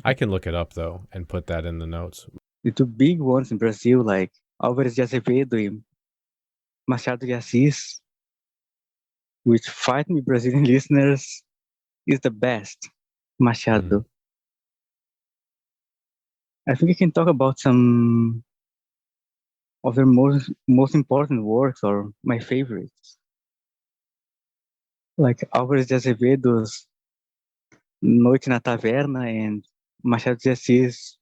I can look it up though and put that in the notes. The two big ones in Brazil, like Álvares de Azevedo and Machado de Assis, which, fight me Brazilian listeners, is the best. Machado. I think we can talk about some of their most important works, or my favorites. Like Álvares de Azevedo's Noite na Taverna and Machado de Assis'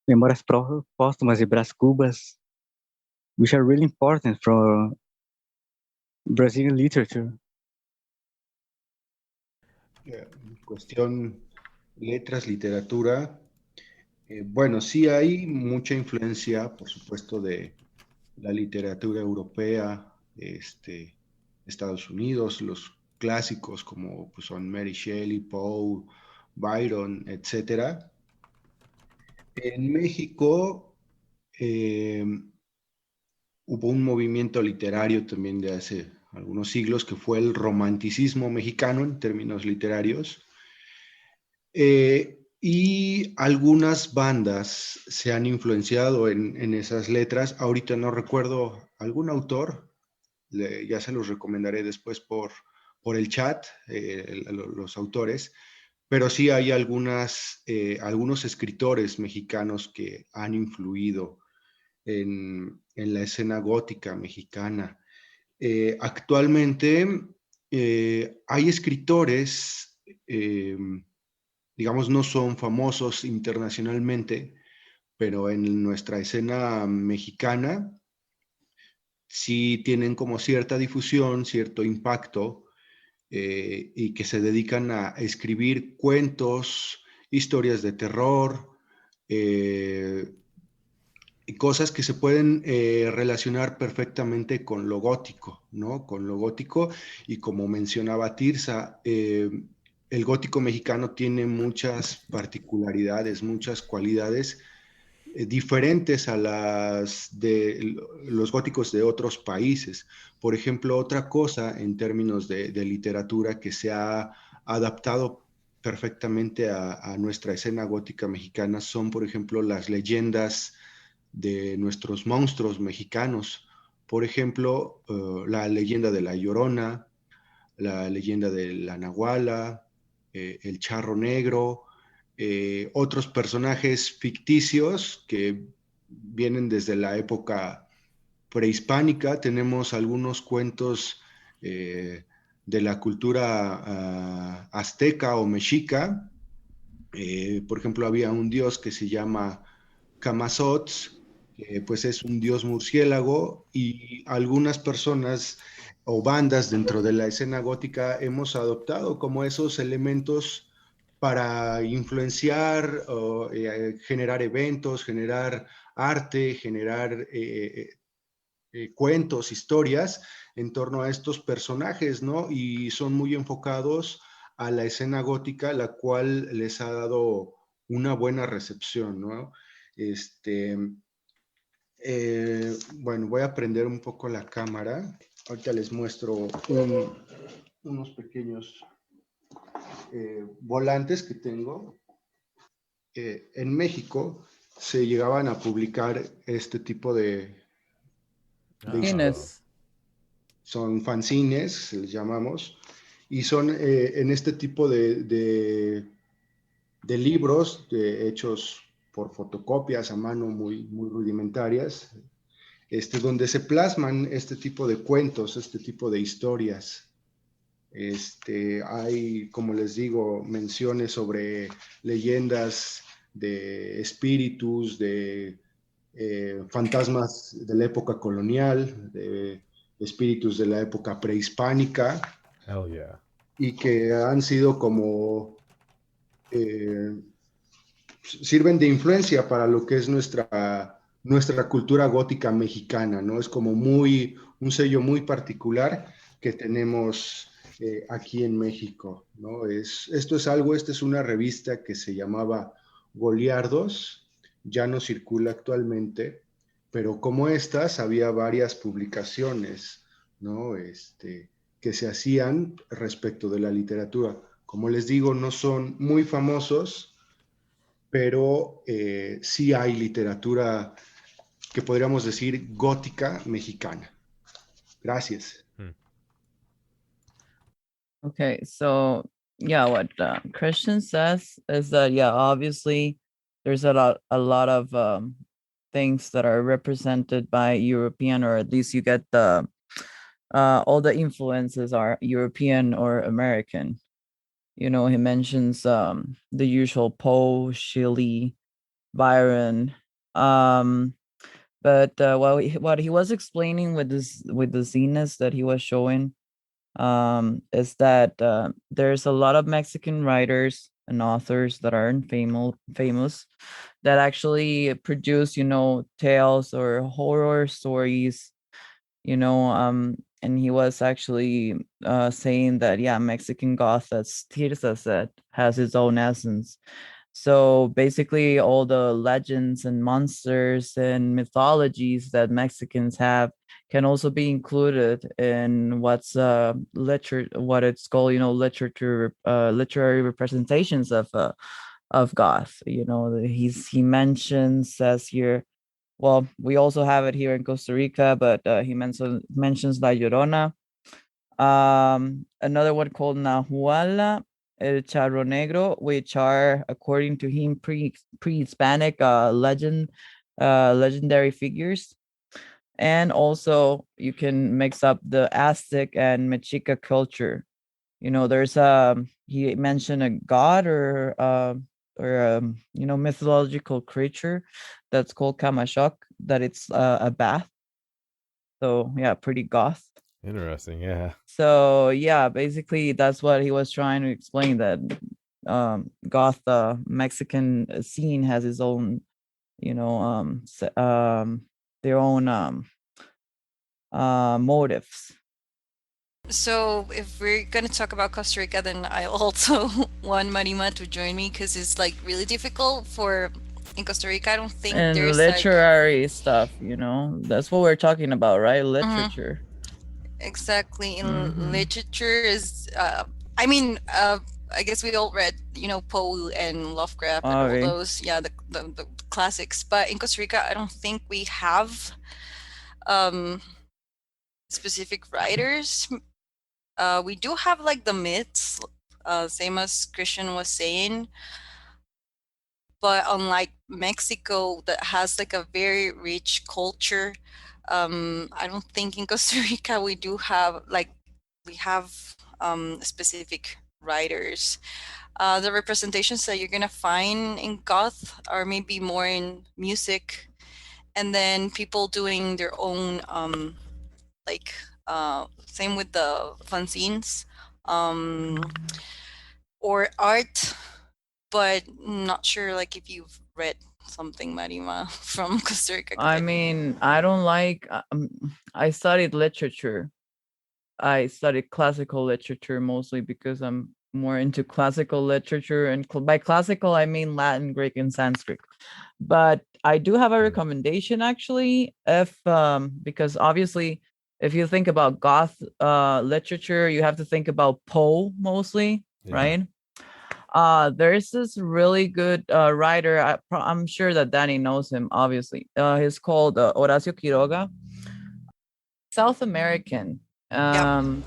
Memórias Póstumas e Brás Cubas, which are really important for Brazilian literature. Cuestión letras, literatura. Bueno, sí hay mucha influencia, por supuesto, de la literatura europea, Estados Unidos, los clásicos como pues, son Mary Shelley, Poe, Byron, etc. En México hubo un movimiento literario también de hace algunos siglos que fue el romanticismo mexicano en términos literarios. Y algunas bandas se han influenciado en esas letras. Ahorita no recuerdo algún autor, ya se los recomendaré después por el chat, los autores, pero sí hay algunos escritores mexicanos que han influido en la escena gótica mexicana. Actualmente hay escritores, digamos, no son famosos internacionalmente, pero en nuestra escena mexicana sí tienen como cierta difusión, cierto impacto, y que se dedican a escribir cuentos, historias de terror, y cosas que se pueden relacionar perfectamente con lo gótico, ¿no? Con lo gótico, y como mencionaba Tirsa, el gótico mexicano tiene muchas particularidades, muchas cualidades diferentes a las de los góticos de otros países. Por ejemplo, otra cosa en términos de literatura que se ha adaptado perfectamente a nuestra escena gótica mexicana son, por ejemplo, las leyendas de nuestros monstruos mexicanos. Por ejemplo, la leyenda de la Llorona, la leyenda de la Nahuala, el Charro Negro, otros personajes ficticios que vienen desde la época prehispánica. Tenemos algunos cuentos de la cultura azteca o mexica. Por ejemplo, había un dios que se llama Camazotz, que pues es un dios murciélago, y algunas personas o bandas dentro de la escena gótica hemos adoptado como esos elementos para influenciar o generar eventos, generar arte, generar cuentos, historias en torno a estos personajes, ¿no? Y son muy enfocados a la escena gótica, la cual les ha dado una buena recepción, ¿no? Bueno, voy a prender un poco la cámara. Ahorita les muestro unos pequeños volantes que tengo. En México se llegaban a publicar este tipo de son fanzines, les llamamos, y son en este tipo de libros hechos por fotocopias a mano muy, muy rudimentarias, donde se plasman este tipo de cuentos, este tipo de historias. Hay, como les digo, menciones sobre leyendas de espíritus, de fantasmas de la época colonial, de espíritus de la época prehispánica. Hell yeah. Y que han sido como sirven de influencia para lo que es nuestra cultura gótica mexicana, ¿no? Es como un sello muy particular que tenemos aquí en México, ¿no? Esta es una revista que se llamaba Goliardos, ya no circula actualmente, pero como estas había varias publicaciones, ¿no? Que se hacían respecto de la literatura. Como les digo, no son muy famosos, pero sí hay literatura que podríamos decir gótica mexicana. Gracias. Okay, so yeah, what Christian says is that obviously there's a lot of things that are represented by European, or at least you get the all the influences are European or American. You know, he mentions the usual Poe, Shelley, Byron. But what he was explaining with the zines that he was showing is that there's a lot of Mexican writers and authors that aren't famous that actually produce, tales or horror stories, and he was actually saying that, Mexican Goth, as Tirsa said, has its own essence. So basically all the legends and monsters and mythologies that Mexicans have can also be included in what it's called, literary representations of Goth. He mentions, says here, well, we also have it here in Costa Rica, but he mentions La Llorona. Another one called Nahuala, El Charro Negro, which are, according to him, pre-Hispanic legendary figures. And also you can mix up the Aztec and Mexica culture. There's he mentioned a god or mythological creature that's called Kamashok, that it's a bath. So yeah, pretty goth. Interesting, yeah. So yeah, basically that's what he was trying to explain, that goth Mexican scene has its own, their own motives. So if we're going to talk about Costa Rica, then I also want Marima to join me, because it's like really difficult for in Costa Rica, I don't think and there's literary stuff, that's what we're talking about, right? Literature. Exactly. In literature is I mean, I guess we all read, Poe and Lovecraft and all those, the classics. But in Costa Rica, I don't think we have specific writers. We do have like the myths, same as Christian was saying. But unlike Mexico, that has like a very rich culture, I don't think in Costa Rica we do have specific writers. The representations that you're gonna find in goth are maybe more in music, and then people doing their own same with the fanzines, or art, but not sure like if you've read something, Marima, from Costa Rica. I mean, I don't like I studied literature. I studied classical literature mostly because I'm more into classical literature, and by classical I mean Latin, Greek, and Sanskrit. But I do have a recommendation actually, if because obviously if you think about goth literature, you have to think about Poe mostly, right? There's this really good writer. I'm sure that Danny knows him, obviously. He's called Horacio Quiroga. South American. I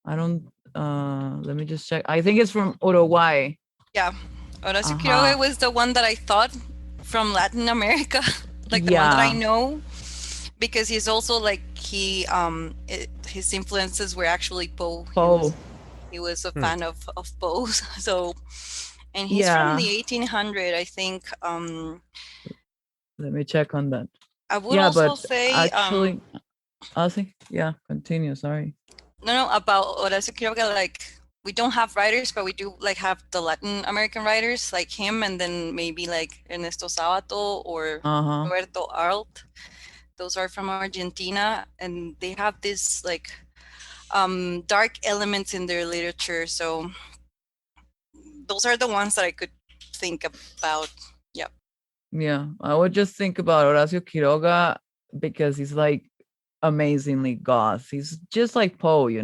don't let me just check. I think it's from Uruguay. Yeah. Horacio Quiroga was the one that I thought from Latin America, like the one that I know, because he's also like his influences were actually Poe. He was a fan of Poe. So, and he's from the 1800, I think. Let me check on that. I would also say actually continue, sorry. No, about Horacio Quiroga, like we don't have writers, but we do like have the Latin American writers like him, and then maybe like Ernesto Sabato or Roberto Arlt. Those are from Argentina, and they have this like dark elements in their literature. So those are the ones that I could think about. Yeah, I would just think about Horacio Quiroga because he's like amazingly goth. He's just like Poe, he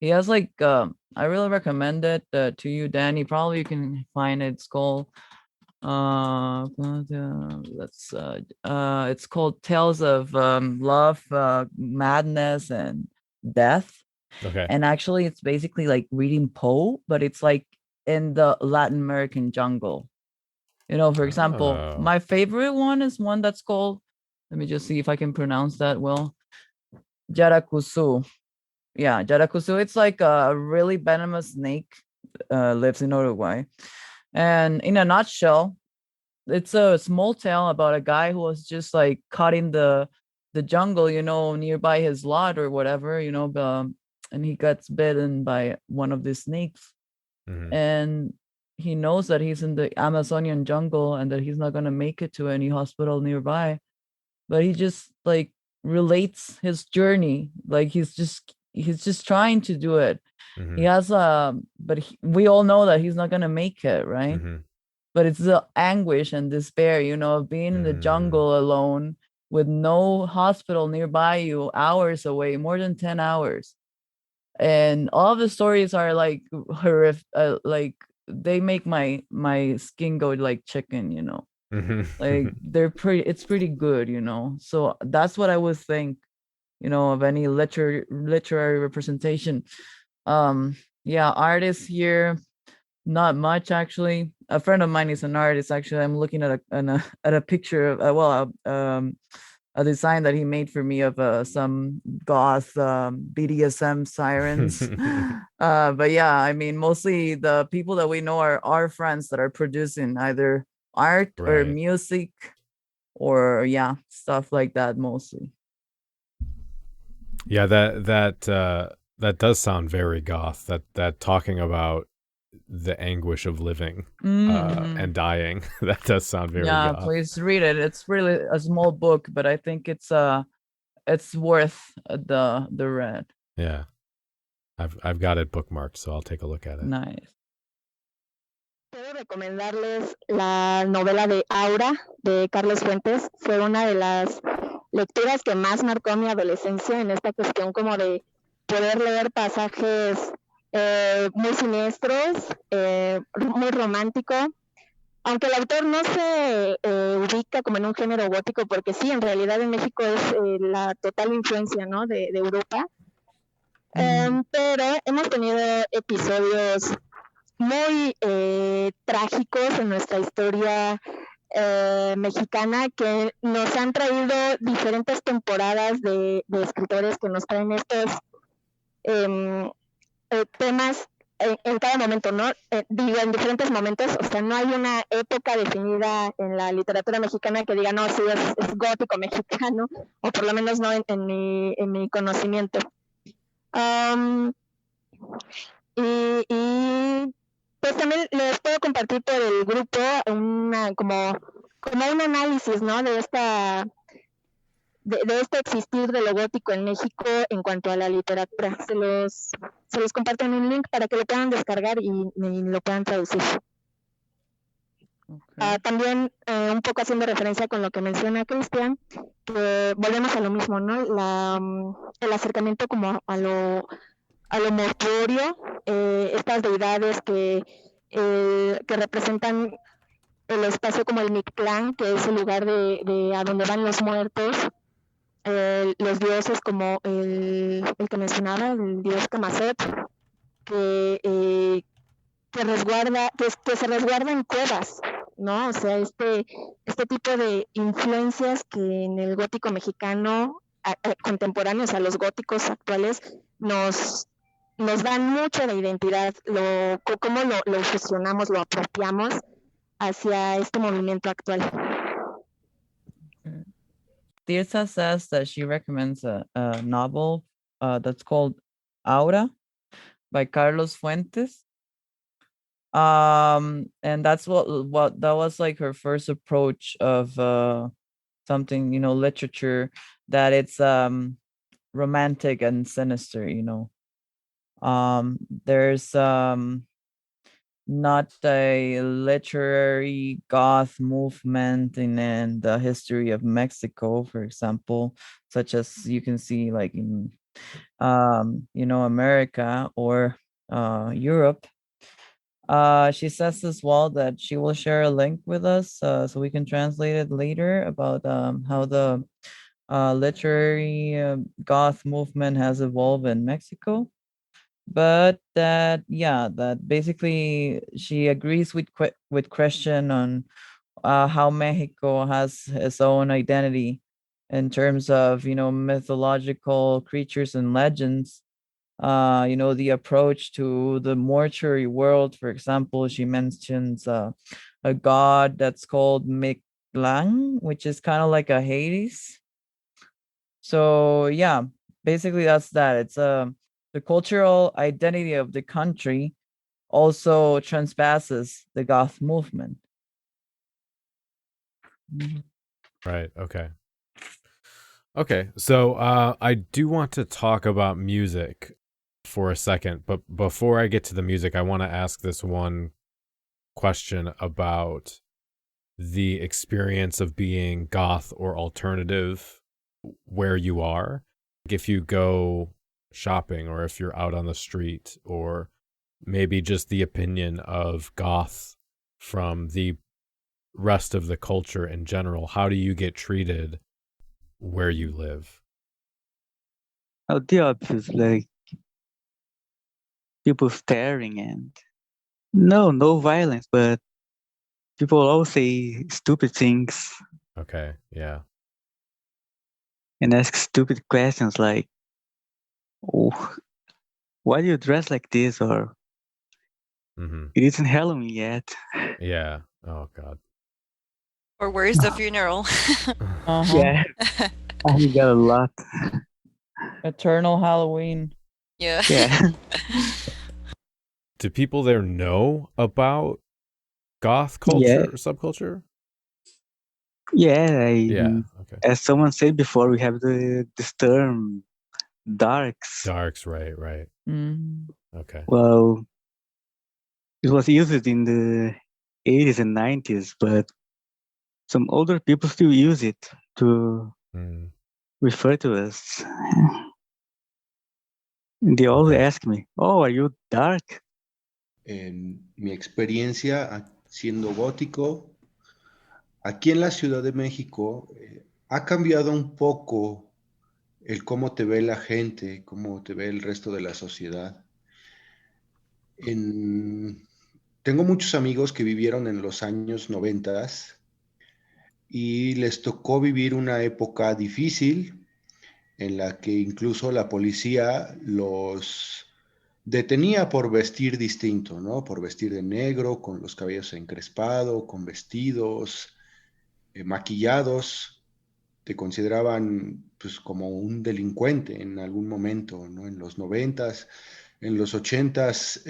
has like I really recommend it to you, Danny. Probably you can find it. It's called it's called Tales of Love, Madness, and Death. Okay. And actually it's basically like reading Poe, but it's like in the Latin American jungle. For example, my favorite one is one that's called, let me just see if I can pronounce that well, Yaracuzu. Yeah, Yaracuzu. It's like a really venomous snake, lives in Uruguay. And in a nutshell, it's a small tale about a guy who was just like caught in the jungle, nearby his lot or whatever, and he gets bitten by one of these snakes. And he knows that he's in the Amazonian jungle and that he's not going to make it to any hospital nearby. But he just like relates his journey. Like he's just trying to do it. He has we all know that he's not going to make it, right? But it's the anguish and despair, of being in the jungle alone with no hospital nearby you, hours away, more than 10 hours. And all the stories are like horrific, like they make my skin go like chicken, like it's pretty good, so that's what I would think, of any literary representation. Artists here, not much actually. A friend of mine is an artist. Actually, I'm looking at a picture of a design that he made for me of some goth BDSM sirens. But yeah, I mean, mostly the people that we know are our friends that are producing either art or music or stuff like that mostly. Yeah, that does sound very goth. That talking about the anguish of living and dying. That does sound very goth. Please read it. It's really a small book, but I think it's worth the read. Yeah, I've got it bookmarked, so I'll take a look at it. Nice. Puedo recomendarles la novela de Aura de Carlos Fuentes. Fue una de las lecturas que más marcó mi adolescencia en esta cuestión como de poder leer pasajes muy siniestros, muy romántico. Aunque el autor no se ubica como en un género gótico, porque sí, en realidad en México es la total influencia, ¿no?, de Europa. Pero hemos tenido episodios muy trágicos en nuestra historia mexicana que nos han traído diferentes temporadas de escritores que nos traen estos temas en cada momento, ¿no? Digo, en diferentes momentos, o sea, no hay una época definida en la literatura mexicana que diga, no, sí, es gótico mexicano, o por lo menos no en mi conocimiento. Y pues también les puedo compartir por el grupo como un análisis, ¿no?, de este existir de lo gótico en México en cuanto a la literatura. Se los comparto en un link para que lo puedan descargar y lo puedan traducir. Okay. También un poco haciendo referencia con lo que menciona Cristian, que volvemos a lo mismo, ¿no? El acercamiento como a lo mortuorio, estas deidades que representan el espacio como el Mictlán, que es el lugar de a donde van los muertos, los dioses como el que mencionaba, el dios Camaset, que se resguarda en cuevas, ¿no? O sea, este tipo de influencias que en el gótico mexicano contemporáneos a los góticos actuales nos dan mucho de identidad, cómo lo fusionamos, lo apropiamos hacia este movimiento actual. Tirsa says that she recommends a novel that's called Aura by Carlos Fuentes. And that's what that was like her first approach of something, you know, literature that it's romantic and sinister, you know. There's not a literary goth movement in the history of Mexico, for example, such as you can see like in you know, America or Europe. She says as well that she will share a link with us so we can translate it later about how the literary goth movement has evolved in Mexico. But that basically she agrees with Christian on how Mexico has its own identity in terms of, you know, mythological creatures and legends. You know, the approach to the mortuary world, for example, she mentions a god that's called Mictlán, which is kind of like a Hades. So yeah, basically that's that. It's the cultural identity of the country also transpasses the goth movement. Right. Okay. So I do want to talk about music for a second, but before I get to the music, I want to ask this one question about the experience of being goth or alternative where you are. If you go shopping or if you're out on the street, or maybe just the opinion of goth from the rest of the culture in general, how do you get treated where you live? Oh, the obvious, like people staring and no violence, but people always say stupid things. Okay, yeah. And ask stupid questions like, oh, why do you dress like this? Or it isn't Halloween yet. Yeah. Oh, God. Or where's the funeral? Yeah. I got a lot. Eternal Halloween. Yeah. Do people there know about goth culture or subculture? Yeah. Okay. As someone said before, we have this term darks. Darks, right. Mm. Okay. Well, it was used in the 80s and 90s, but some older people still use it to refer to us. And they always ask me, "Oh, are you dark?" En mi experiencia siendo gótico, aquí en la Ciudad de México, ha cambiado un poco el cómo te ve la gente, cómo te ve el resto de la sociedad. Tengo muchos amigos que vivieron en los años 90 y les tocó vivir una época difícil en la que incluso la policía los detenía por vestir distinto, ¿no? Por vestir de negro, con los cabellos encrespados, con vestidos, maquillados. Te consideraban pues como un delincuente en algún momento, ¿no? En los 90s, en los 80s,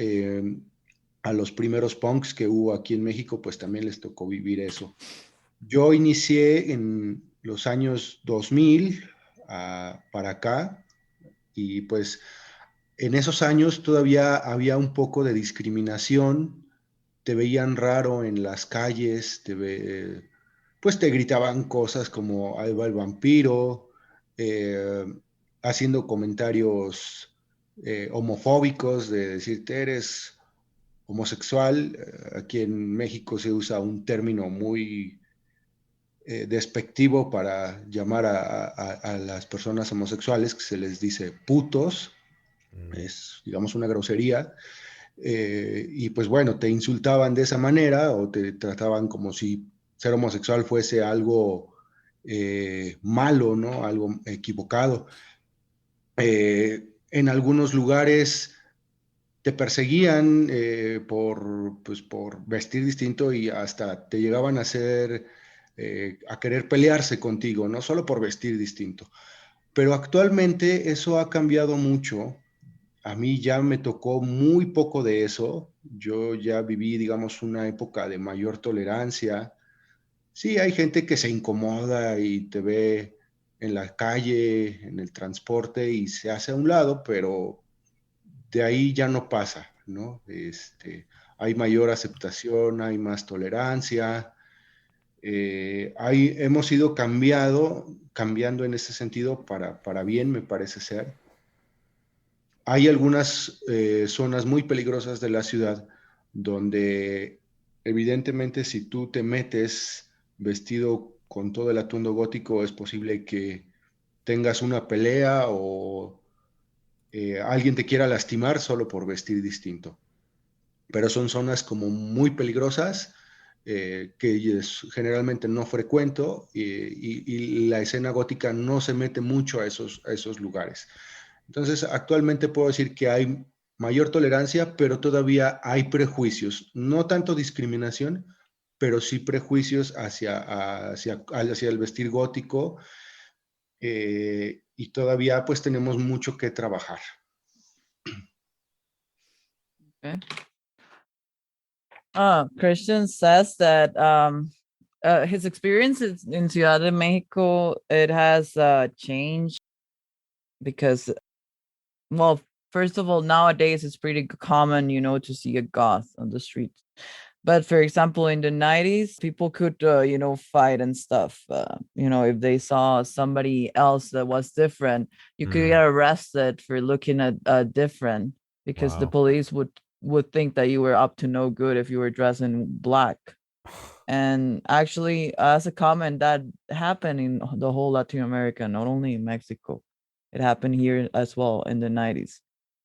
a los primeros punks que hubo aquí en México, pues también les tocó vivir eso. Yo inicié en los años 2000 para acá y pues en esos años todavía había un poco de discriminación, te veían raro en las calles, pues te gritaban cosas como ahí va el vampiro, haciendo comentarios homofóbicos de decirte eres homosexual. Aquí en México se usa un término muy despectivo para llamar a las personas homosexuales, que se les dice putos. Es, digamos, una grosería. Y pues bueno, te insultaban de esa manera o te trataban como si ser homosexual fuese algo malo, ¿no? Algo equivocado. En algunos lugares te perseguían pues, por vestir distinto y hasta te llegaban a hacer, a querer pelearse contigo, no solo por vestir distinto. Pero actualmente eso ha cambiado mucho. A mí ya me tocó muy poco de eso. Yo ya viví, digamos, una época de mayor tolerancia. Sí, hay gente que se incomoda y te ve en la calle, en el transporte y se hace a un lado, pero de ahí ya no pasa, ¿no? Hay mayor aceptación, hay más tolerancia. Hemos ido cambiando en ese sentido para bien, me parece ser. Hay algunas zonas muy peligrosas de la ciudad donde evidentemente si tú te metes vestido con todo el atuendo gótico es posible que tengas una pelea o alguien te quiera lastimar solo por vestir distinto. Pero son zonas como muy peligrosas que generalmente no frecuento y la escena gótica no se mete mucho a esos lugares. Entonces, actualmente puedo decir que hay mayor tolerancia, pero todavía hay prejuicios. No tanto discriminación, pero sí prejuicios hacia el vestir gótico y todavía pues tenemos mucho que trabajar. Okay. Christian says that his experiences in Ciudad de Mexico, it has changed because, well, first of all, nowadays it's pretty common, to see a goth on the streets. But for example, in the 90s, people could, fight and stuff. If they saw somebody else that was different, you could get arrested for looking at different because the police would think that you were up to no good if you were dressed in black. And actually, as a comment, that happened in the whole Latin America, not only in Mexico. It happened here as well in the 90s.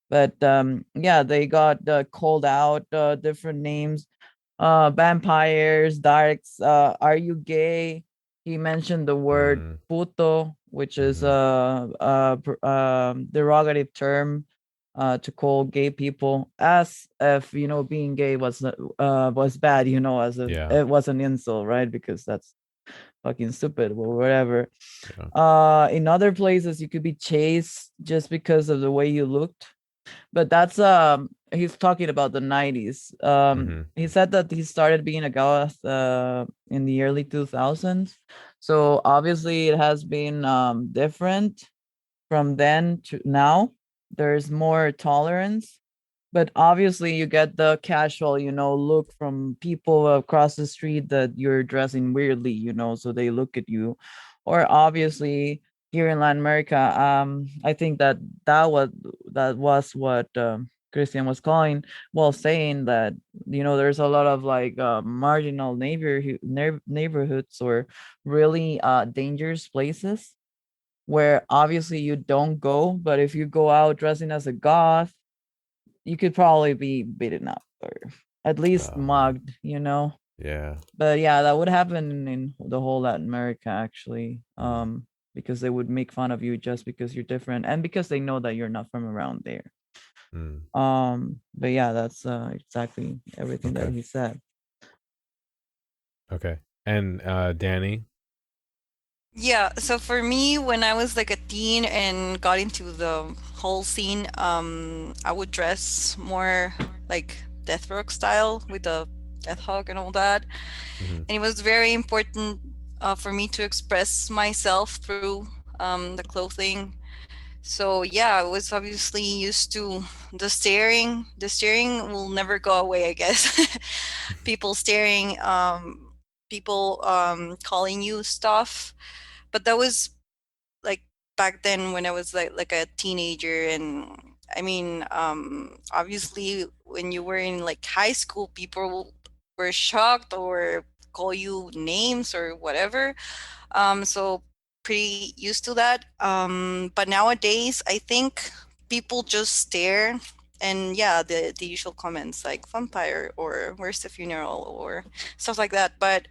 But they got called out different names. Vampires, darks, are you gay? He mentioned the word puto, which is a derogative term to call gay people, as if being gay was bad, as if it was an insult, right? Because that's fucking stupid or whatever. In other places, you could be chased just because of the way you looked. But that's he's talking about the 90s. He said that he started being a goth in the early 2000s. So obviously it has been different from then to now. There's more tolerance. But obviously you get the casual, look from people across the street that you're dressing weirdly, so they look at you. Or obviously here in Latin America, I think that was what Christian was saying that, there's a lot of like marginal neighborhoods or really dangerous places where obviously you don't go, but if you go out dressing as a goth, you could probably be beaten up or at least mugged, Yeah. But yeah, that would happen in the whole Latin America, actually, because they would make fun of you just because you're different and because they know that you're not from around there. But yeah, that's exactly everything that he said. Okay. And Danny? Yeah, so for me, when I was like a teen and got into the whole scene, I would dress more like death rock style with the death hawk and all that. And it was very important for me to express myself through the clothing. So yeah, I was obviously used to the staring. The staring will never go away, I guess. People staring, people calling you stuff. But that was like back then when I was like a teenager. And I mean, obviously when you were in like high school, people were shocked or call you names or whatever. So pretty used to that. But nowadays, I think people just stare, and yeah, the usual comments like vampire or where's the funeral or stuff like that. But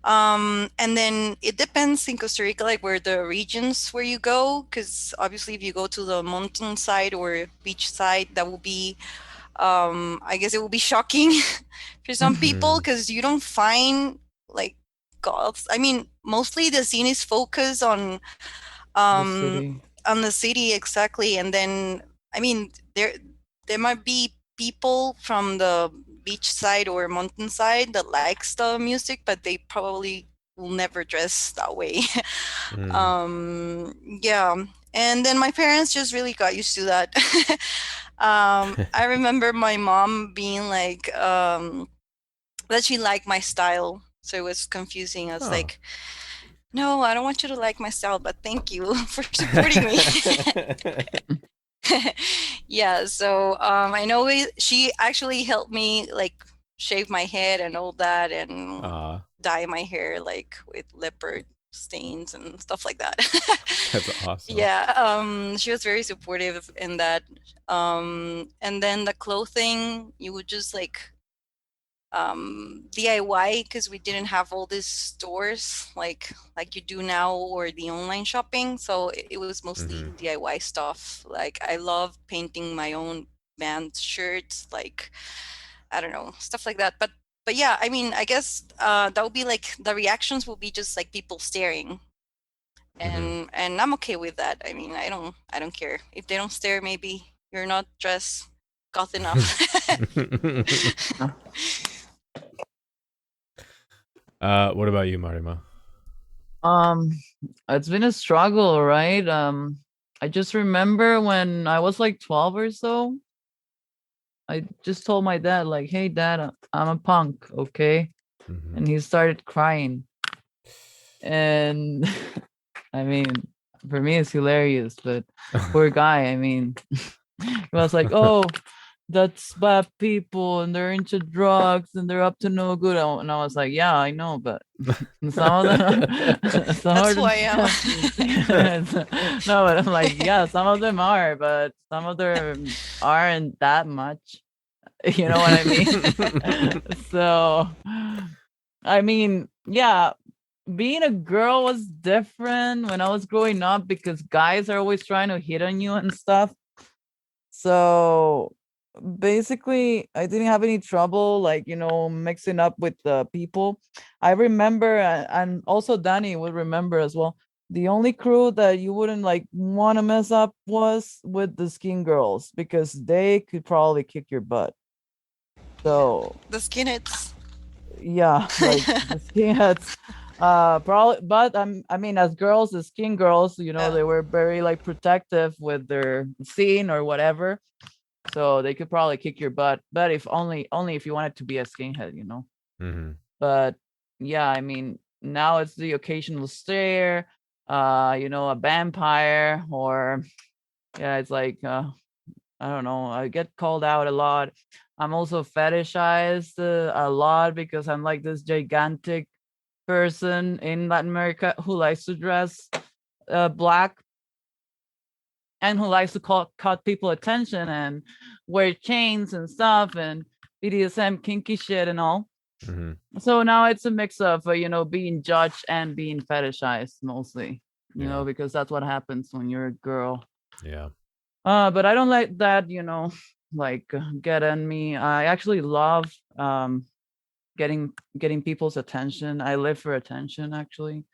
and then it depends in Costa Rica, like where the regions where you go, because obviously if you go to the mountain side or beach side, that will be I guess it will be shocking for some people because you don't find like goths. I mean, mostly the scene is focused on the city, exactly. And then I mean there might be people from the beach side or mountain side that likes the music, but they probably will never dress that way. Yeah. And then my parents just really got used to that. I remember my mom being like that she liked my style, so it was confusing. I was like, no, I don't want you to like my style, but thank you for supporting me. Yeah, so I know she actually helped me like shave my head and all that, and dye my hair like with leopard stains and stuff like that. That's awesome. Yeah, she was very supportive in that. And then the clothing, you would just like DIY, because we didn't have all these stores like you do now, or the online shopping. So it was mostly DIY stuff. Like I love painting my own band shirts, like I don't know, stuff like that. But yeah, I mean, I guess that would be like the reactions will be just like people staring, and I'm okay with that. I mean, I don't care if they don't stare. Maybe you're not dressed goth enough. What about you, Marima? It's been a struggle, right? I just remember when I was like 12 or so, I just told my dad, like, hey dad, I'm a punk, okay? And he started crying. And I mean, for me it's hilarious, but poor guy, I mean, he was like, oh, that's bad people and they're into drugs and they're up to no good. And I was like, yeah, I know, but some of them that's who I am. No, but I'm like, yeah, some of them are, but some of them aren't that much. You know what I mean? So I mean, yeah, being a girl was different when I was growing up because guys are always trying to hit on you and stuff. So basically I didn't have any trouble like mixing up with the people. I remember, and also Danny would remember as well, the only crew that you wouldn't like want to mess up was with the skin girls, because they could probably kick your butt. So the skinheads, yeah, like the skinheads probably. But I mean, as girls, the skin girls, they were very like protective with their scene or whatever. So they could probably kick your butt, but if only if you wanted to be a skinhead, you know. Mm-hmm. But yeah, I mean, now it's the occasional stare, you know, a vampire, or yeah, it's like I don't know, I get called out a lot. I'm also fetishized a lot because I'm like this gigantic person in Latin America who likes to dress black and who likes to cut people attention and wear chains and stuff and BDSM kinky shit and all. Mm-hmm. So now it's a mix of you know, being judged and being fetishized mostly, you know, because that's what happens when you're a girl. Yeah. But I don't let that, you know, like get on me. I actually love getting people's attention. I live for attention, actually.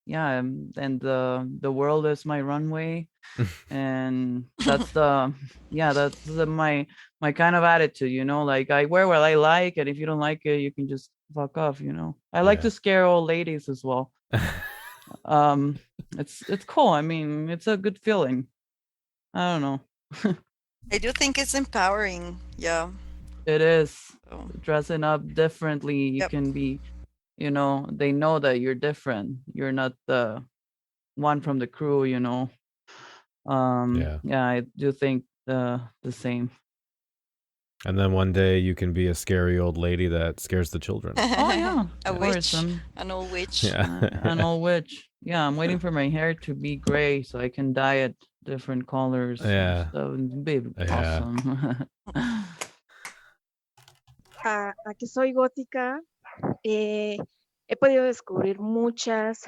Yeah, and the world is my runway, and that's my kind of attitude, you know. Like, I wear what I like, and if you don't like it, you can just fuck off, you know. I like to scare old ladies as well. It's cool. I mean, it's a good feeling. I don't know. I do think it's empowering. Yeah. It is. Dressing up differently, you can be, you know, they know that you're different. You're not the one from the crew, you know. Yeah, I do think the same. And then one day you can be a scary old lady that scares the children. Oh yeah, a witch, an old witch. Yeah. An old witch. Yeah, I'm waiting for my hair to be gray so I can dye it different colors. Yeah, that would be awesome. A que soy gótica, he podido descubrir muchas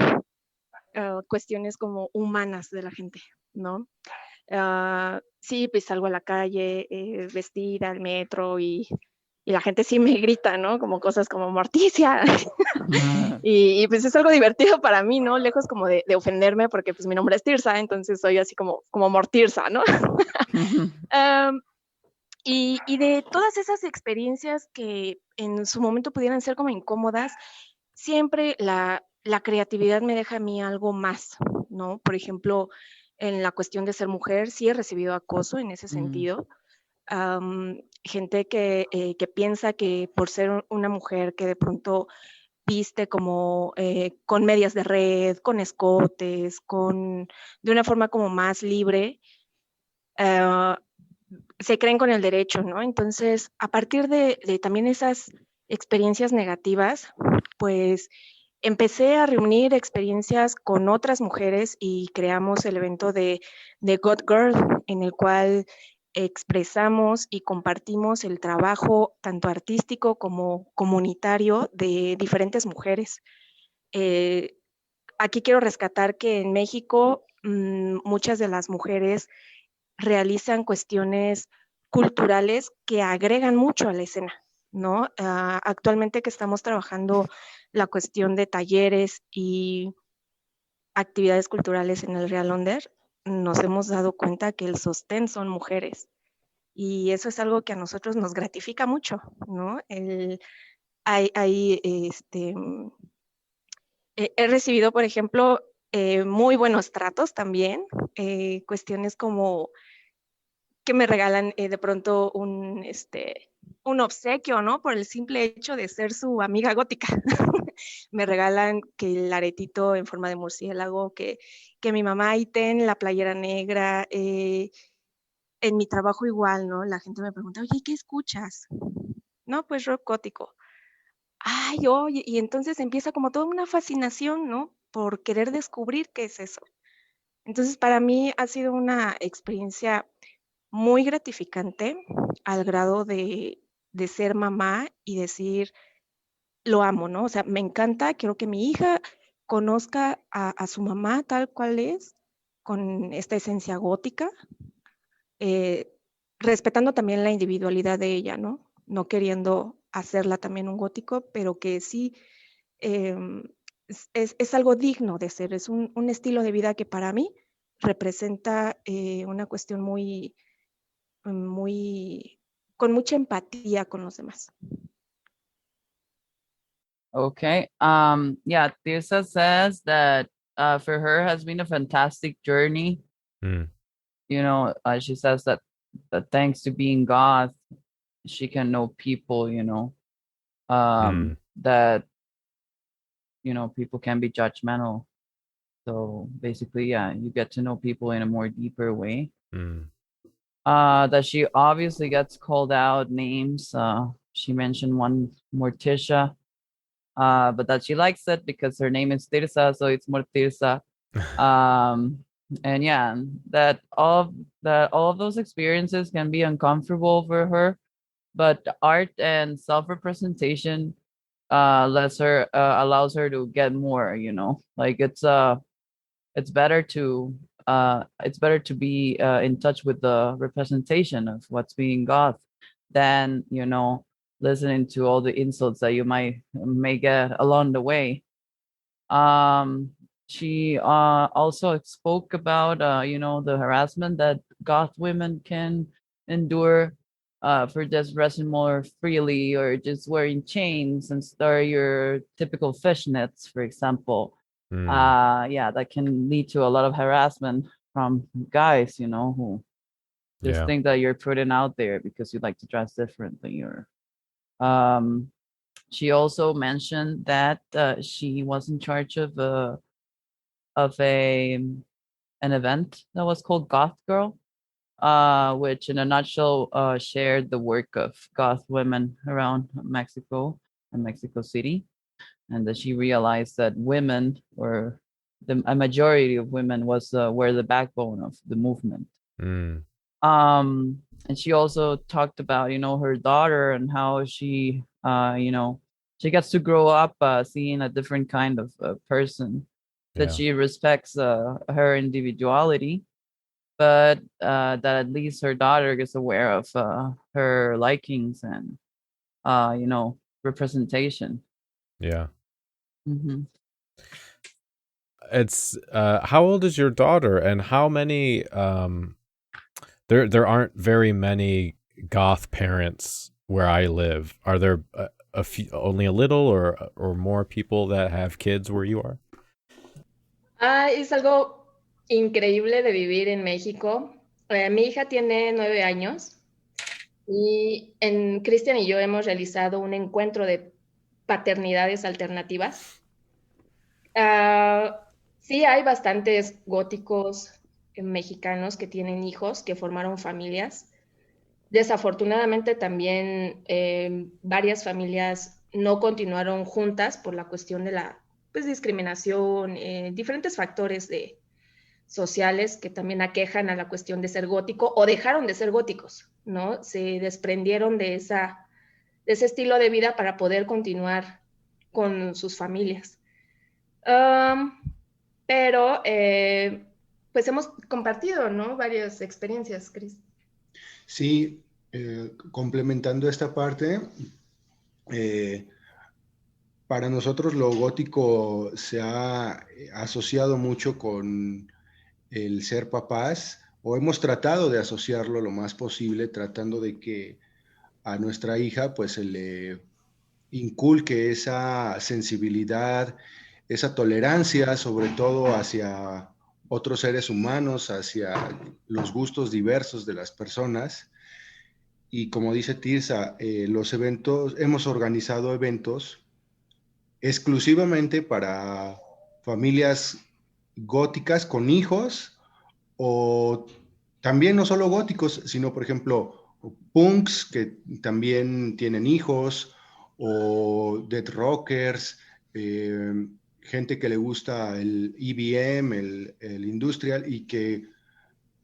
cuestiones como humanas de la gente, ¿no? Sí, pues salgo a la calle vestida al metro y la gente sí me grita, ¿no? Como cosas como Morticia. y pues es algo divertido para mí, ¿no? Lejos como de ofenderme, porque pues mi nombre es Tirsa, entonces soy así como Mortirsa, ¿no? Y de todas esas experiencias que en su momento pudieran ser como incómodas, siempre la creatividad me deja a mí algo más, ¿no? Por ejemplo, en la cuestión de ser mujer, sí he recibido acoso en ese sentido. Gente que piensa que por ser una mujer que de pronto viste como con medias de red, con escotes, de una forma como más libre, se creen con el derecho, ¿no? Entonces, a partir de también esas experiencias negativas, pues empecé a reunir experiencias con otras mujeres y creamos el evento de Goth Girl, en el cual expresamos y compartimos el trabajo tanto artístico como comunitario de diferentes mujeres. Aquí quiero rescatar que en México muchas de las mujeres realizan cuestiones culturales que agregan mucho a la escena, ¿no? Actualmente que estamos trabajando la cuestión de talleres y actividades culturales en el Real Onder, nos hemos dado cuenta que el sostén son mujeres. Y eso es algo que a nosotros nos gratifica mucho, ¿no? He recibido, por ejemplo, muy buenos tratos también, cuestiones como que me regalan de pronto un obsequio, ¿no? Por el simple hecho de ser su amiga gótica. Me regalan que el aretito en forma de murciélago, que mi mamá ahí ten la playera negra. En mi trabajo igual, ¿no? La gente me pregunta, oye, ¿qué escuchas? No, pues rock gótico. Ay, oye, y entonces empieza como toda una fascinación, ¿no? Por querer descubrir qué es eso. Entonces, para mí ha sido una experiencia muy gratificante al grado de ser mamá y decir, lo amo, ¿no? O sea, me encanta, quiero que mi hija conozca a su mamá tal cual es, con esta esencia gótica, respetando también la individualidad de ella, ¿no? No queriendo hacerla también un gótico, pero que sí es algo digno de ser, es un estilo de vida que para mí representa una cuestión muy, con mucha empatía con los demás. Okay. Yeah, Tirsa says that for her has been a fantastic journey. You know, she says that that thanks to being goth, she can know people, that, people can be judgmental. So basically, yeah, you get to know people in a more deeper way. That she obviously gets called out names. She mentioned one, Morticia, but that she likes it because her name is Tirsa, so it's Mortirsa. And yeah, that all of those experiences can be uncomfortable for her, but art and self-representation allows her to get more. Like it's better to be in touch with the representation of what's being goth than listening to all the insults that you may get along the way. She also spoke about the harassment that goth women can endure for just dressing more freely or just wearing chains instead of your typical fishnets, for example. Yeah, that can lead to a lot of harassment from guys, who just think that you're putting out there because you like to dress differently. Or she also mentioned that she was in charge of an event that was called Goth Girl, which in a nutshell shared the work of goth women around Mexico and Mexico City, and that she realized that women, or a majority of women, were the backbone of the movement. And she also talked about her daughter and how she she gets to grow up seeing a different kind of person, that she respects her individuality, but that at least her daughter is aware of her likings and representation. Yeah. Mm-hmm. It's how old is your daughter, and how many there aren't very many goth parents where I live. Are there a few, only a little, or more people that have kids where you are? Es algo increíble de vivir en México. Mi hija tiene 9 años y Cristian y yo hemos realizado un encuentro de paternidades alternativas. Sí, hay bastantes góticos mexicanos que tienen hijos, que formaron familias. Desafortunadamente también varias familias no continuaron juntas por la cuestión de la discriminación, diferentes factores sociales que también aquejan a la cuestión de ser gótico o dejaron de ser góticos, ¿no? Se desprendieron de ese estilo de vida para poder continuar con sus familias. Pero pues hemos compartido, ¿no? Varias experiencias, Chris. Sí, complementando esta parte, para nosotros lo gótico se ha asociado mucho con el ser papás, o hemos tratado de asociarlo lo más posible, tratando de que a nuestra hija pues se le inculque esa sensibilidad, esa tolerancia, sobre todo hacia otros seres humanos, hacia los gustos diversos de las personas. Y como dice Tirsa, hemos organizado eventos exclusivamente para familias góticas con hijos, o también no solo góticos, sino por ejemplo punks que también tienen hijos, o death rockers, gente que le gusta el EBM, el industrial, y que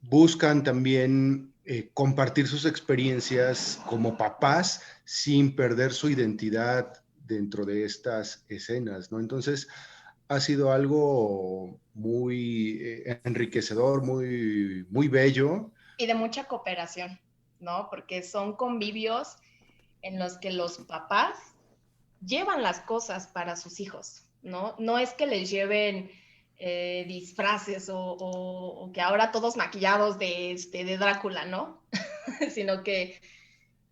buscan también compartir sus experiencias como papás sin perder su identidad dentro de estas escenas, ¿no? Entonces, ha sido algo muy enriquecedor, muy, muy bello. Y de mucha cooperación, ¿no? Porque son convivios en los que los papás llevan las cosas para sus hijos, ¿no? No es que les lleven disfraces o que ahora todos maquillados de Drácula, ¿no? Sino que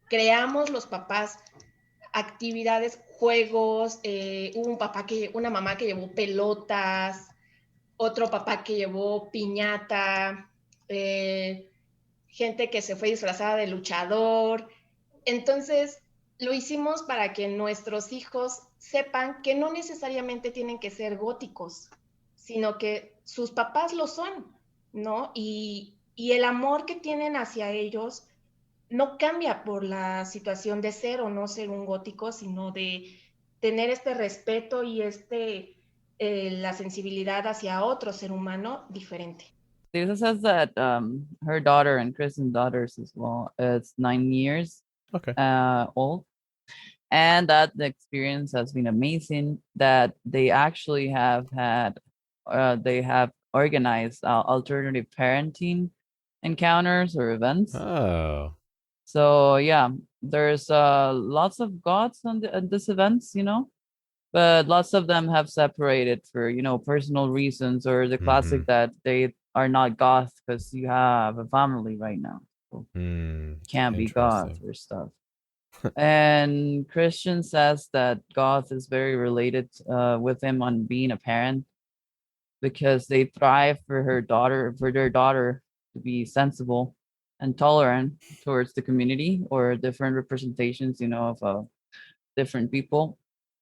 creamos los papás actividades, juegos, hubo una mamá que llevó pelotas, otro papá que llevó piñata, gente que se fue disfrazada de luchador. Entonces, lo hicimos para que nuestros hijos sepan que no necesariamente tienen que ser góticos, sino que sus papás lo son, ¿no? Y el amor que tienen hacia ellos no cambia por la situación de ser o no ser un gótico, sino de tener este respeto y la sensibilidad hacia otro ser humano diferente. Lisa says that her daughter and Kristen's daughters as well, it's 9 years old, and that the experience has been amazing, that they actually have had, they have organized alternative parenting encounters or events. Oh. So yeah, there's lots of goths on this events, but lots of them have separated for, personal reasons, or the classic that they are not goth because you have a family right now. So can't be goth or stuff. And Christian says that goth is very related with him on being a parent, because they thrive for their daughter to be sensible and tolerant towards the community or different representations, of different people.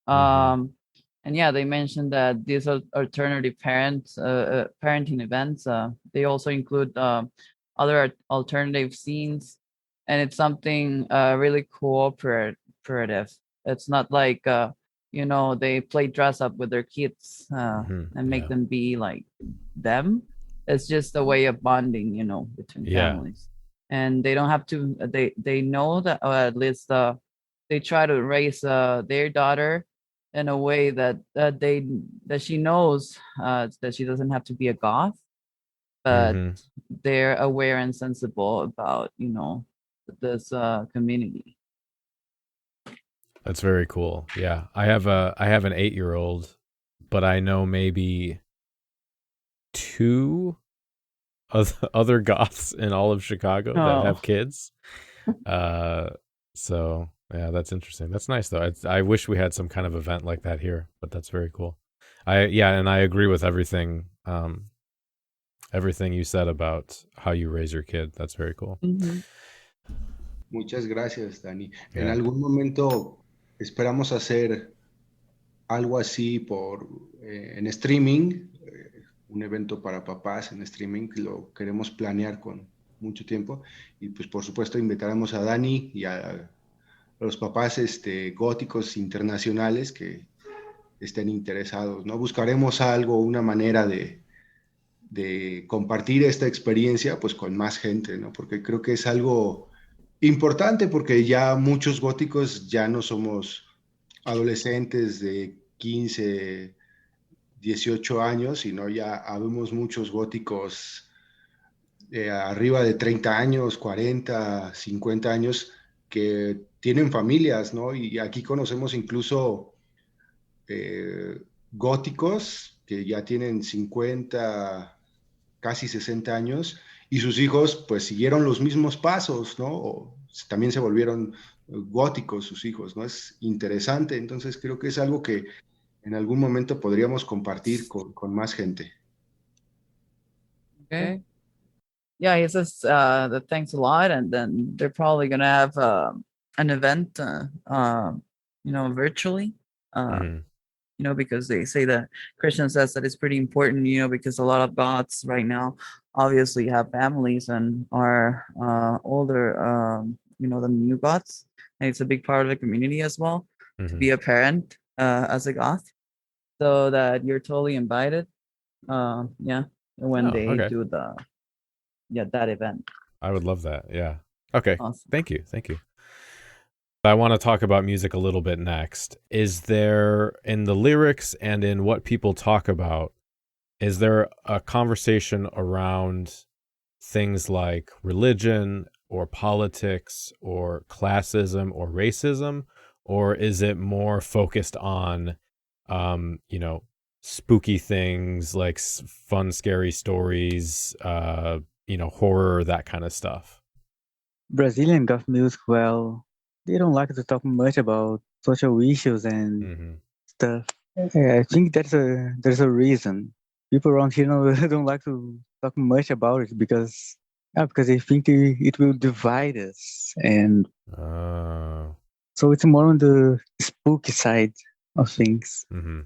And yeah, they mentioned that these alternative parenting events, they also include other alternative scenes, and it's something really cooperative. It's not like they play dress up with their kids and make them be like them. It's just a way of bonding, between families. And they don't have to. They know that, or at least they try to raise their daughter in a way that she knows that she doesn't have to be a goth, but they're aware and sensible about this community. That's very cool. Yeah, I have an 8-year-old, but I know maybe 2 other goths in all of Chicago that have kids. So yeah, that's interesting. That's nice though. I wish we had some kind of event like that here, but that's very cool. And I agree with everything you said about how you raise your kid. That's very cool. Muchas gracias, Dani. En algún momento esperamos hacer algo así en streaming, un evento para papás en streaming, que lo queremos planear con mucho tiempo, y pues por supuesto invitaremos a Dani y a los papás góticos internacionales que estén interesados, ¿no? Buscaremos una manera de compartir esta experiencia pues con más gente, ¿no? Porque creo que es algo importante, porque ya muchos góticos ya no somos adolescentes de 15, 18 años, sino ya habemos muchos góticos arriba de 30 años, 40, 50 años, que tienen familias, ¿no? Y aquí conocemos incluso góticos que ya tienen 50, casi 60 años, y sus hijos pues siguieron los mismos pasos, ¿no? O también se volvieron góticos sus hijos, ¿no? Es interesante. Entonces creo que es algo que en algún momento podríamos compartir con más gente. Okay. Yeah, he says that thanks a lot, and then they're probably gonna have an event, virtually, because they say that Christian says that it's pretty important, because a lot of goths right now obviously have families and are older, the new goths, and it's a big part of the community as well to be a parent as a goth, so that you're totally invited. When they do that event. I would love that. Yeah. Okay. Awesome. Thank you. I want to talk about music a little bit next. Is there, in the lyrics and in what people talk about, is there a conversation around things like religion or politics or classism or racism, or is it more focused on, spooky things like fun, scary stories, horror, that kind of stuff? Brazilian goth music, well, they don't like to talk much about social issues and stuff. I think there's a reason. People around here don't like to talk much about it, because because I think it will divide us, and so it's more on the spooky side of things. Mm-hmm.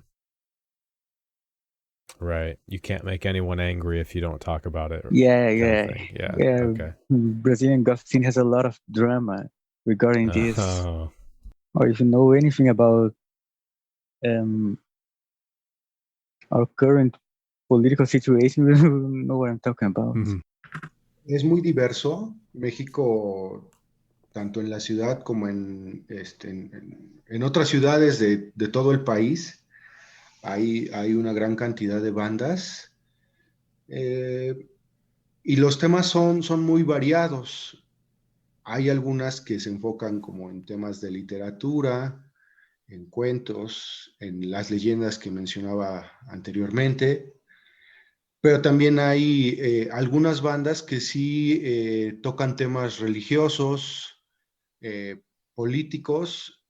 Right. You can't make anyone angry if you don't talk about it. Yeah. Okay. Brazilian goth scene has a lot of drama regarding this. Or if you know anything about our current political situation, you know what I'm talking about. Mm-hmm. Es muy diverso. México, tanto en la ciudad como en otras ciudades de todo el país, hay una gran cantidad de bandas. Y los temas son muy variados. Hay algunas que se enfocan como en temas de literatura, en cuentos, en las leyendas que mencionaba anteriormente, pero también hay algunas bandas que sí tocan temas religiosos, políticos,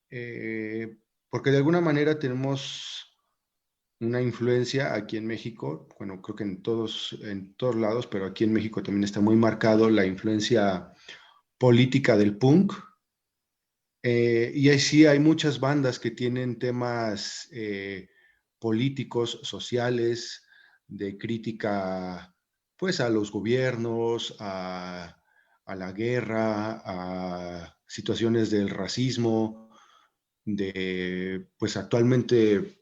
porque de alguna manera tenemos una influencia aquí en México, bueno, creo que en todos lados, pero aquí en México también está muy marcado la influencia política del punk. Y ahí sí hay muchas bandas que tienen temas políticos, sociales, de crítica pues a los gobiernos, a la guerra, a situaciones del racismo, de pues actualmente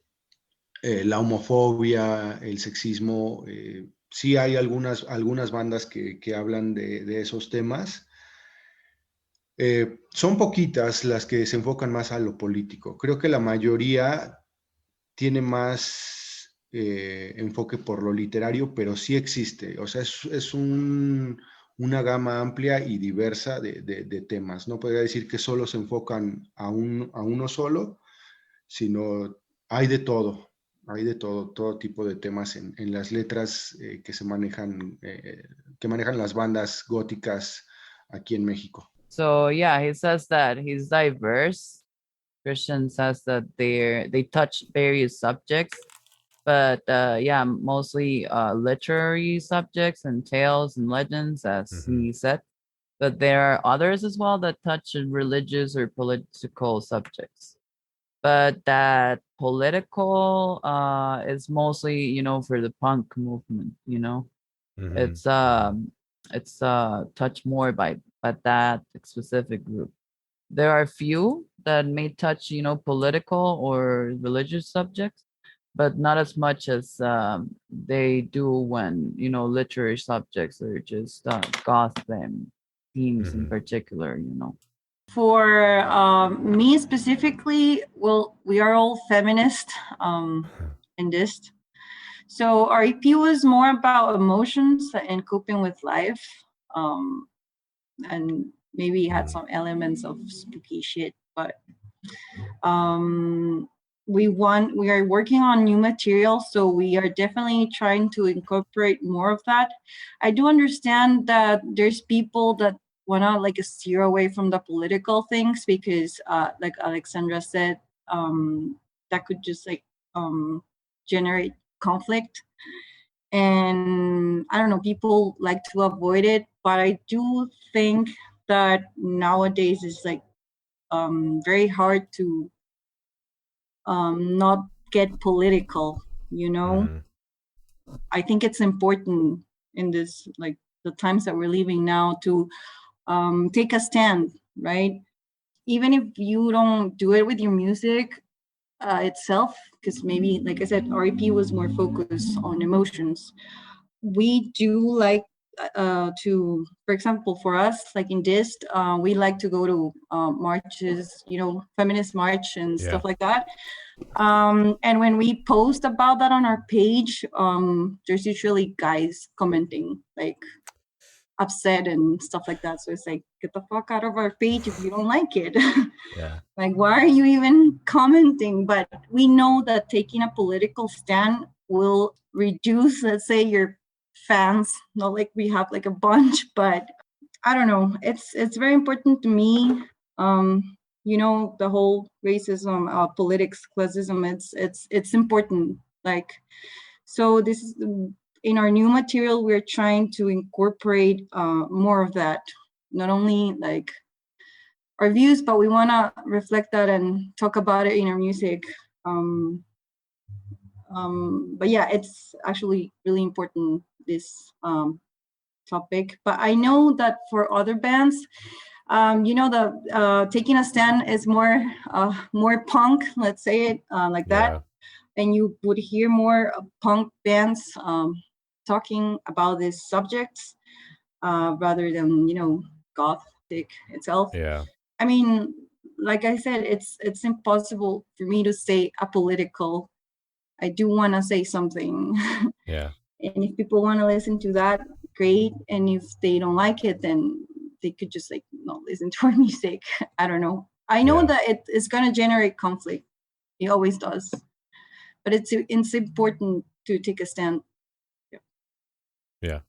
la homofobia, el sexismo. Sí hay algunas bandas que hablan de esos temas. Son poquitas las que se enfocan más a lo político. Creo que la mayoría tiene más enfoque por lo literario, pero sí existe. O sea, es una gama amplia y diversa de temas. No podría decir que solo se enfocan a uno solo, sino hay de todo. Hay de todo tipo de temas en las letras que manejan las bandas góticas aquí en México. So yeah, he says that he's diverse. Christian says that they touch various subjects, but yeah, mostly literary subjects and tales and legends, as he said. But there are others as well that touch religious or political subjects. But that political is mostly, you know, for the punk movement, you know. It's touched more by that specific group. There are few that may touch, you know, political or religious subjects, but not as much as they do when, you know, literary subjects or just goth themes in particular, you know. For me specifically, well, we are all feminist in this. So our EP was more about emotions and coping with life. And maybe had some elements of spooky shit, but we are working on new material, so we are definitely trying to incorporate more of that. I do understand that there's people that want to like steer away from the political things because like Alexandra said, that could just like generate conflict, and I don't know, people like to avoid it, but I do think that nowadays it's like very hard to not get political, you know. I think it's important in this, like the times that we're living now, to take a stand, right? Even if you don't do it with your music itself, because maybe, like I said, REP was more focused on emotions. We do like to, for example, for us, like in DIST, we like to go to marches, you know, feminist march and stuff like that. And when we post about that on our page, there's usually guys commenting like upset and stuff like that. So it's like, get the fuck out of our page if you don't like it. Like, why are you even commenting? But we know that taking a political stand will reduce, let's say, your fans. Not like we have like a bunch, but I don't know. It's very important to me. You know, the whole racism, politics, classism. It's important. Like, so this is in our new material, we're trying to incorporate more of that, not only like our views, but we want to reflect that and talk about it in our music. But yeah, it's actually really important, this topic. But I know that for other bands, the taking a stand is more punk, let's say it like that. And you would hear more punk bands talking about these subjects rather than, gothic itself. Yeah. I mean, like I said, it's impossible for me to stay apolitical. I do want to say something. Yeah. And if people want to listen to that, great. And if they don't like it, then they could just not listen to our music. I don't know. I know that it's going to generate conflict. It always does. But it's important to take a stand. Yeah.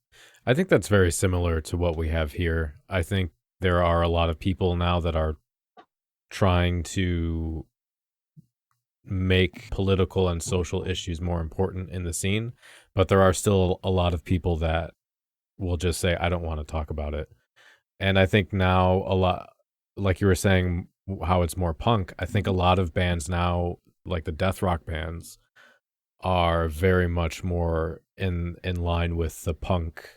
I think that's very similar to what we have here. I think there are a lot of people now that are trying to make political and social issues more important in the scene, but there are still a lot of people that will just say, I don't want to talk about it. And I think now a lot, like you were saying, how it's more punk, I think a lot of bands now, like the death rock bands, are very much more in line with the punk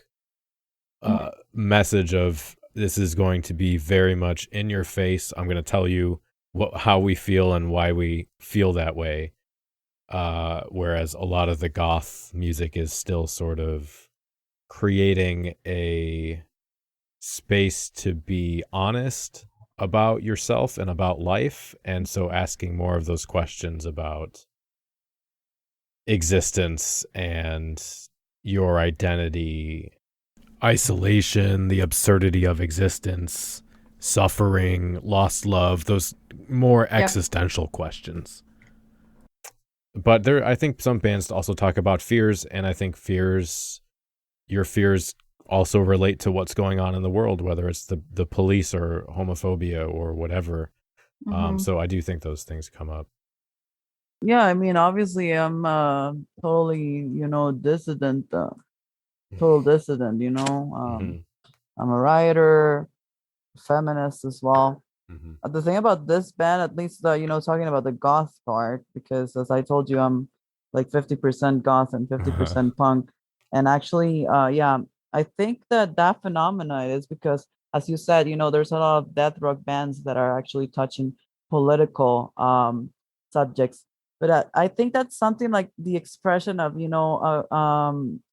message of, this is going to be very much in your face. I'm going to tell you how we feel and why we feel that way. Whereas a lot of the goth music is still sort of creating a space to be honest about yourself and about life. And so asking more of those questions about existence and your identity, isolation, the absurdity of existence, suffering, lost love, those more existential questions. But I think some bands also talk about fears, and I think your fears also relate to what's going on in the world, whether it's the police or homophobia or whatever. So I do think those things come up. Yeah, I mean, obviously I'm totally, dissident, total dissident, I'm a writer, feminist as well. The thing about this band, at least, talking about the goth part, because as I told you, I'm like 50% goth and 50% punk. And actually, I think that phenomena is because, as you said, there's a lot of death rock bands that are actually touching political subjects. But I think that's something like the expression of,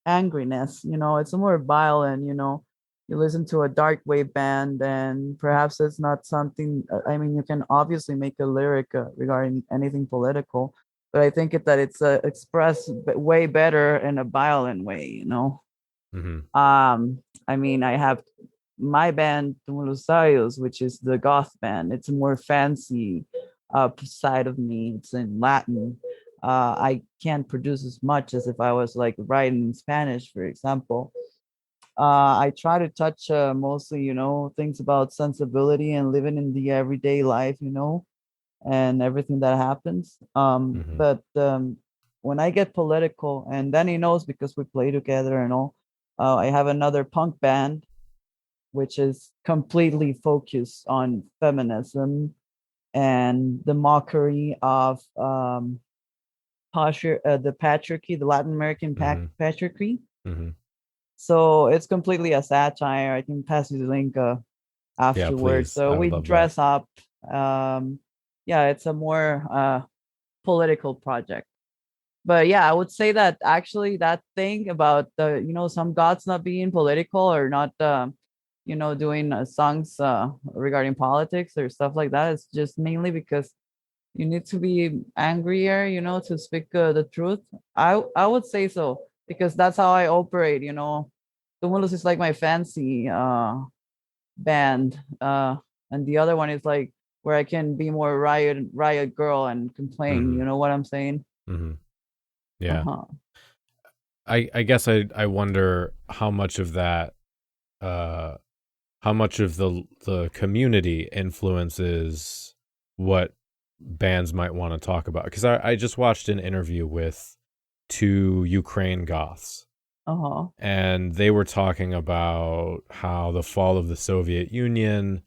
angriness. It's more violent, you listen to a dark wave band, and perhaps it's not something, I mean, you can obviously make a lyric regarding anything political, but I think that it's expressed way better in a violent way, I mean, I have my band Tumulus, which is the goth band. It's a more fancy side of me. It's in Latin. I can't produce as much as if I was like writing in Spanish, for example. I try to touch mostly, things about sensibility and living in the everyday life, and everything that happens. But when I get political, and then he knows because we play together and all, I have another punk band, which is completely focused on feminism and the mockery of the patriarchy, the Latin American patriarchy. So it's completely a satire. I can pass you the link afterwards. So we dress up. It's a more political project. But yeah, I would say that actually that thing about the, some goths not being political or not, doing songs regarding politics or stuff like that, it's just mainly because you need to be angrier, to speak the truth. I would say so, because that's how I operate, Tumulus is like my fancy band, and the other one is like where I can be more riot girl and complain. You know what I'm saying? Yeah. I guess I wonder how much of that, how much of the community influences what bands might want to talk about. Because I just watched an interview with two Ukraine goths, Uh-huh. And they were talking about how the fall of the Soviet Union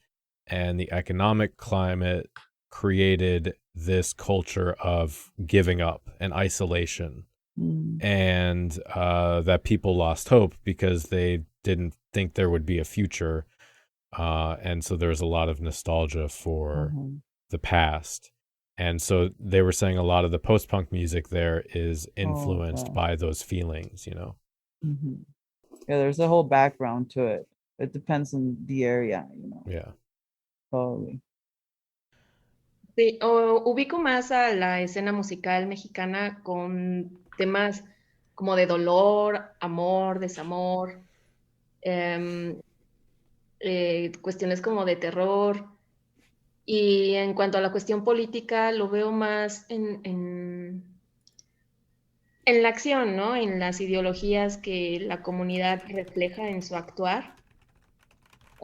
and the economic climate created this culture of giving up and isolation, and that people lost hope because they didn't think there would be a future. And so there's a lot of nostalgia for the past. And so they were saying a lot of the post-punk music there is influenced by those feelings, you know? Mm-hmm. Yeah, there's a whole background to it. It depends on the area, you know. Yeah. Totally. Sí, ubico más a la escena musical mexicana con temas como de dolor, amor, desamor, cuestiones como de terror. Y en cuanto a la cuestión política, lo veo más en la acción, ¿no? En las ideologías que la comunidad refleja en su actuar.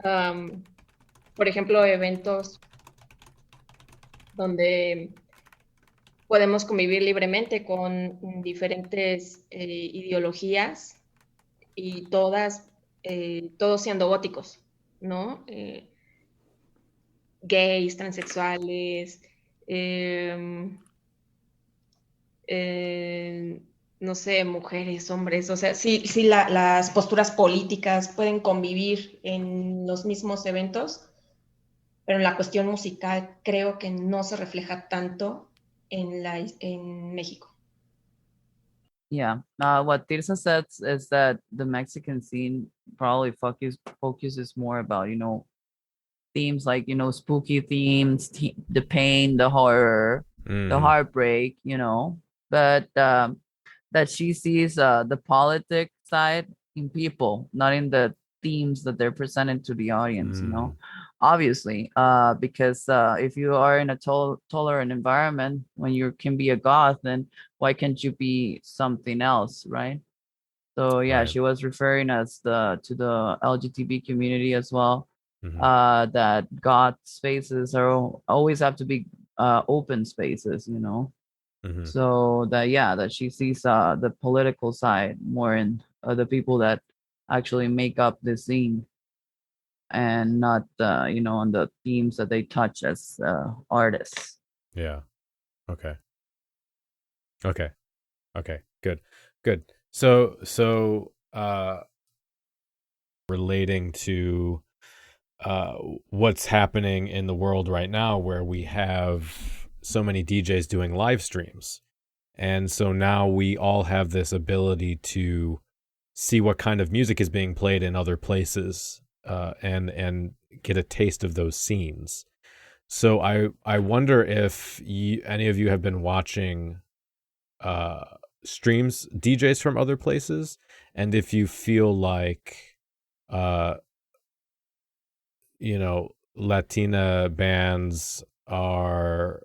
Por ejemplo, eventos donde podemos convivir libremente con diferentes ideologías y todos siendo góticos, ¿no? Gays, transexuales, no sé, mujeres, hombres, o sea, sí, las posturas políticas pueden convivir en los mismos eventos, pero en la cuestión musical creo que no se refleja tanto en México. Yeah. What Tirsa says is that the Mexican scene probably focuses more about, you know, themes like, you know, spooky themes, the pain, the horror, the heartbreak, you know, but that she sees the politic side in people, not in the themes that they're presented to the audience, you know, obviously, because if you are in a tolerant environment when you can be a goth, then why can't you be something else, right? So yeah, right. She was referring to the LGBT community as well. That goth spaces always have to be open spaces, you know. So that she sees the political side more in the people that actually make up the scene, and not you know, on the themes that they touch as artists. Yeah. Okay. Good. So relating to what's happening in the world right now, where we have so many DJs doing live streams, and so now we all have this ability to see what kind of music is being played in other places, and get a taste of those scenes. So I wonder if any of you have been watching streams, DJs from other places, and if you feel like you know, Latina bands are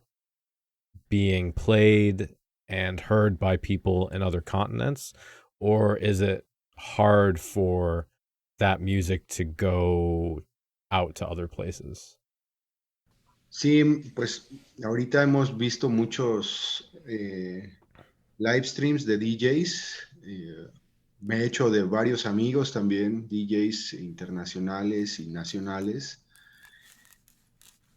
being played and heard by people in other continents, or is it hard for that music to go out to other places? Sí, pues ahorita hemos visto muchos live streams de DJs. Me he hecho de varios amigos también, DJs internacionales y nacionales.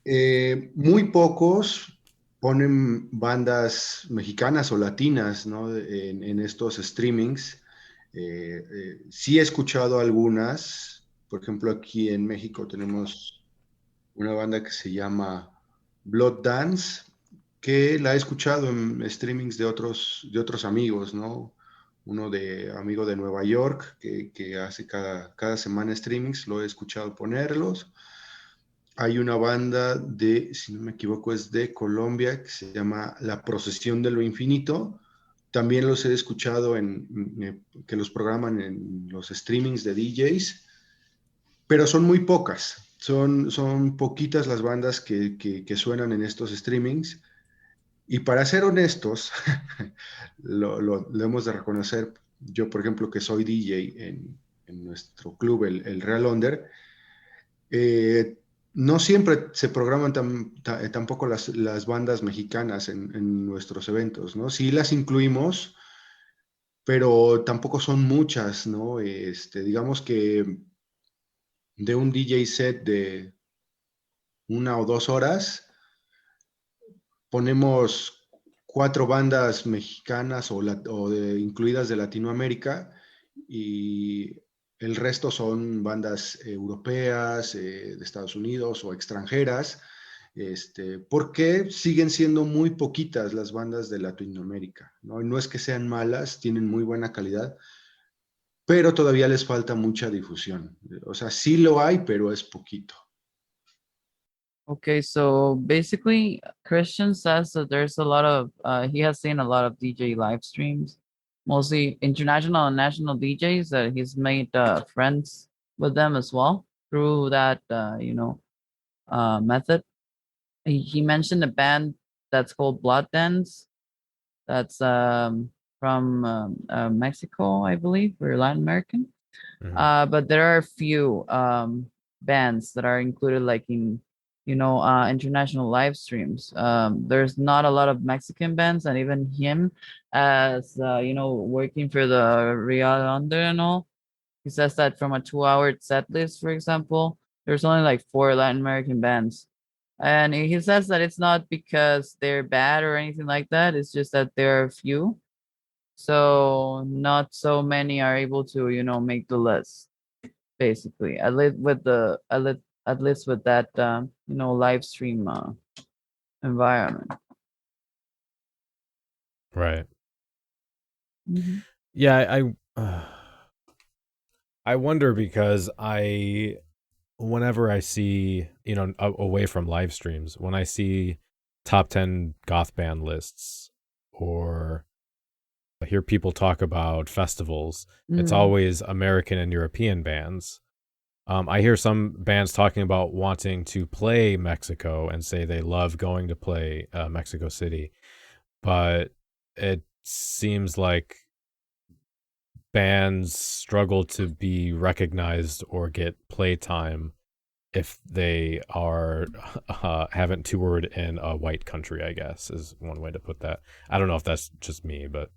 Muy pocos ponen bandas mexicanas o latinas, ¿no? en estos streamings. Sí he escuchado algunas. Por ejemplo, aquí en México tenemos una banda que se llama Blood Dance, que la he escuchado en streamings de otros amigos, ¿no? Uno amigo de Nueva York, que hace cada semana streamings, lo he escuchado ponerlos. Hay una banda si no me equivoco, es de Colombia, que se llama La Procesión de lo Infinito. También los he escuchado que los programan en los streamings de DJs, pero son muy pocas. Son poquitas las bandas que suenan en estos streamings. Y para ser honestos, lo hemos de reconocer. Yo, por ejemplo, que soy DJ en nuestro club, el Real Under, no siempre se programan tampoco las bandas mexicanas en nuestros eventos, ¿no? Sí las incluimos, pero tampoco son muchas, ¿no? Digamos que de un DJ set de 1 o 2 horas, ponemos 4 bandas mexicanas incluidas de Latinoamérica, y el resto son bandas europeas, de Estados Unidos o extranjeras, porque siguen siendo muy poquitas las bandas de Latinoamérica, ¿no? Y no es que sean malas, tienen muy buena calidad, pero todavía les falta mucha difusión. O sea, sí lo hay, pero es poquito. Okay, so basically, Christian says that there's a lot of, he has seen a lot of DJ live streams, mostly international and national DJs, that he's made friends with them as well through that, method. He mentioned a band that's called Blood Dance, that's from Mexico, I believe, or Latin American. But there are a few bands that are included, like in international live streams. There's not a lot of Mexican bands, and even him, as working for the Real Under and all, he says that from a 2-hour set list, for example, there's only like 4 Latin American bands. And he says that it's not because they're bad or anything like that. It's just that there are few. So not so many are able to, make the list, basically. At least with that, live stream environment. Right. Mm-hmm. Yeah, I wonder, because whenever I see, away from live streams, when I see top 10 goth band lists, or I hear people talk about festivals, it's always American and European bands. I hear some bands talking about wanting to play Mexico and say they love going to play Mexico City, but it seems like bands struggle to be recognized or get playtime if they are haven't toured in a white country, I guess, is one way to put that. I don't know if that's just me, but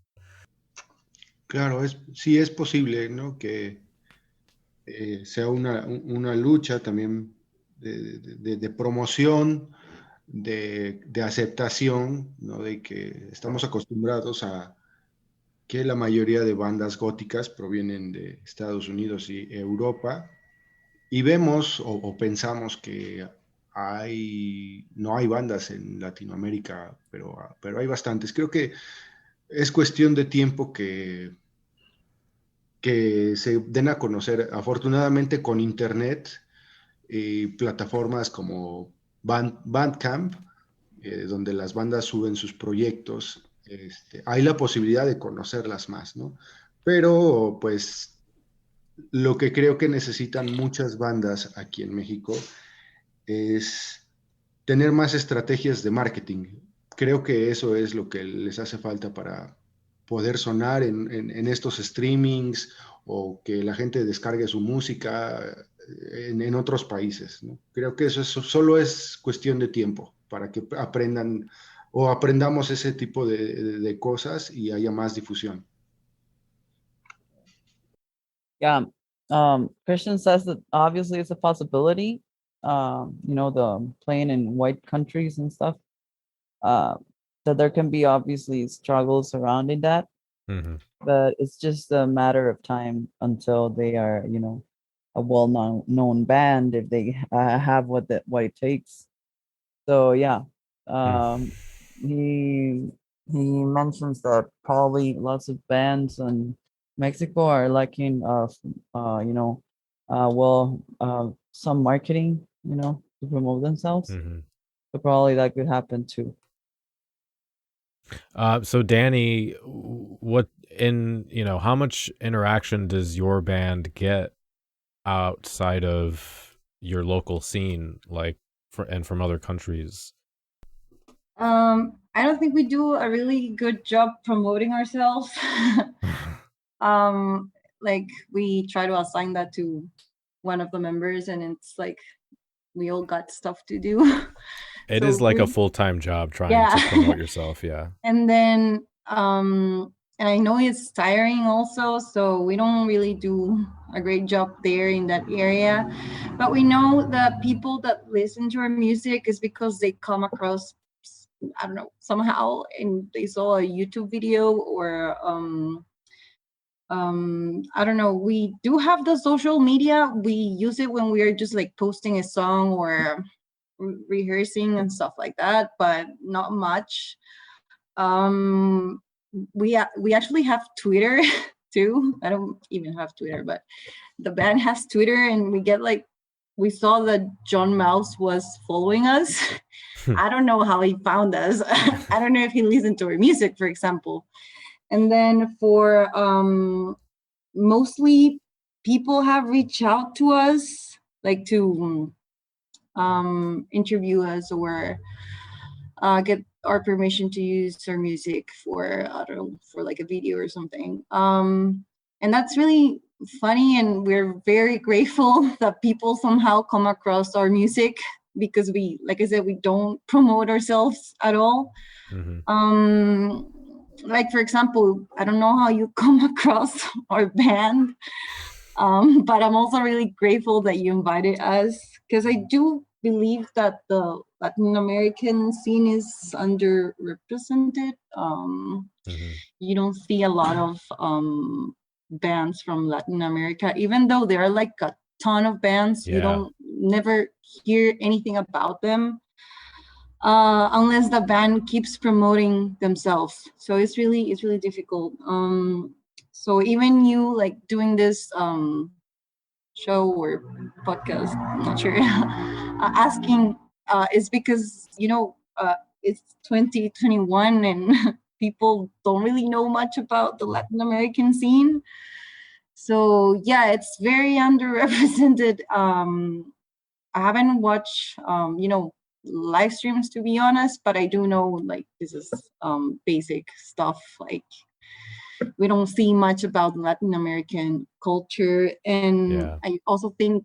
claro, sí es posible, ¿no? Que sea una lucha también de promoción, de aceptación, ¿no? De que estamos acostumbrados a que la mayoría de bandas góticas provienen de Estados Unidos y Europa, y vemos o pensamos que no hay bandas en Latinoamérica, pero hay bastantes. Creo que es cuestión de tiempo que se den a conocer. Afortunadamente, con internet y plataformas como Bandcamp, donde las bandas suben sus proyectos, hay la posibilidad de conocerlas más, ¿no? Pero pues lo que creo que necesitan muchas bandas aquí en México es tener más estrategias de marketing. Creo que eso es lo que les hace falta para poder sonar en estos streamings, o que la gente descargue su música en otros países, ¿no? Creo que eso solo es cuestión de tiempo para que aprendan o aprendamos ese tipo de cosas y haya más difusión. Yeah. Christian says that obviously it's a possibility, the playing in white countries and stuff, that there can be obviously struggles surrounding that. But it's just a matter of time until they are, a well-known band, if they have what it takes. So yeah, he mentions that probably lots of bands in Mexico are lacking of, some marketing, to promote themselves. So probably that could happen too. So Danny, how much interaction does your band get outside of your local scene, and from other countries? I don't think we do a really good job promoting ourselves. We try to assign that to one of the members, and it's like we all got stuff to do. It is like a full-time job trying to promote yourself. Yeah. And then and I know it's tiring also, so we don't really do a great job there in that area. But we know that people that listen to our music is because they come across, I don't know, somehow, and they saw a YouTube video or I don't know. We do have the social media. We use it when we are just like posting a song or rehearsing and stuff like that, but not much. We actually have Twitter too. I don't even have Twitter, but the band has Twitter, and we saw that John Mouse was following us. I don't know how he found us. I don't know if he listened to our music, for example. And then for mostly people have reached out to us, like to interview us or get our permission to use our music for, I don't know, for like a video or something. And that's really funny, and we're very grateful that people somehow come across our music, because we, like I said, we don't promote ourselves at all. Like, for example, I don't know how you come across our band, but I'm also really grateful that you invited us, because I do believe that the Latin American scene is underrepresented. You don't see a lot of bands from Latin America, even though there are like a ton of bands. You don't never hear anything about them unless the band keeps promoting themselves. So it's really difficult. So even you like doing this show or podcast, I'm not sure, asking is because it's 2021 and people don't really know much about the Latin American scene. So yeah, it's very underrepresented. I haven't watched live streams, to be honest, but I do know like this is basic stuff. Like, we don't see much about Latin American culture. And I also think,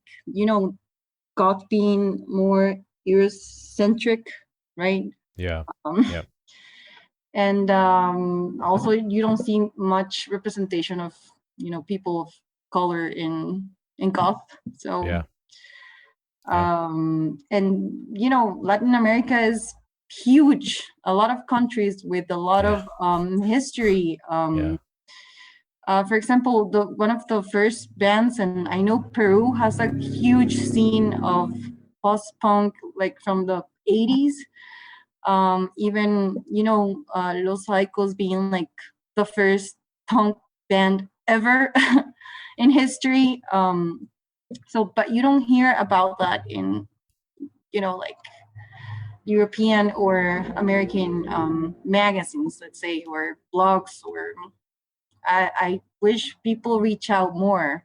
goth being more Eurocentric, right? And also you don't see much representation of people of color in goth. So and Latin America is huge, a lot of countries with a lot of history. For example, one of the first bands, and I know Peru has a huge scene of post-punk, like from the 80s. Even Los Laicos being like the first punk band ever in history. But you don't hear about that in like European or American magazines, let's say, or blogs. Or I wish people reach out more.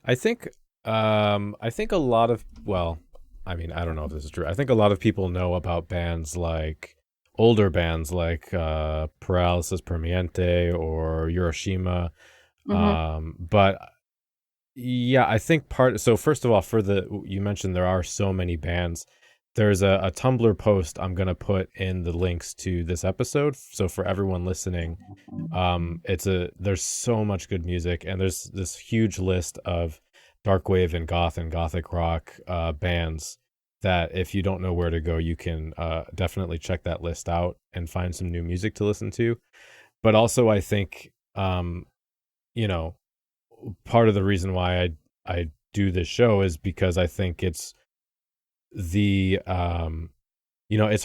I think a lot of, well, I mean, I don't know if this is true. I think a lot of people know about bands like older bands like Paralysis Permanente or Hiroshima. But yeah, I think so first of all, you mentioned there are so many bands. There's a Tumblr post I'm going to put in the links to this episode. So for everyone listening, there's so much good music, and there's this huge list of darkwave and goth and gothic rock bands that if you don't know where to go, you can definitely check that list out and find some new music to listen to. But also I think, part of the reason why I do this show is because I think it's it's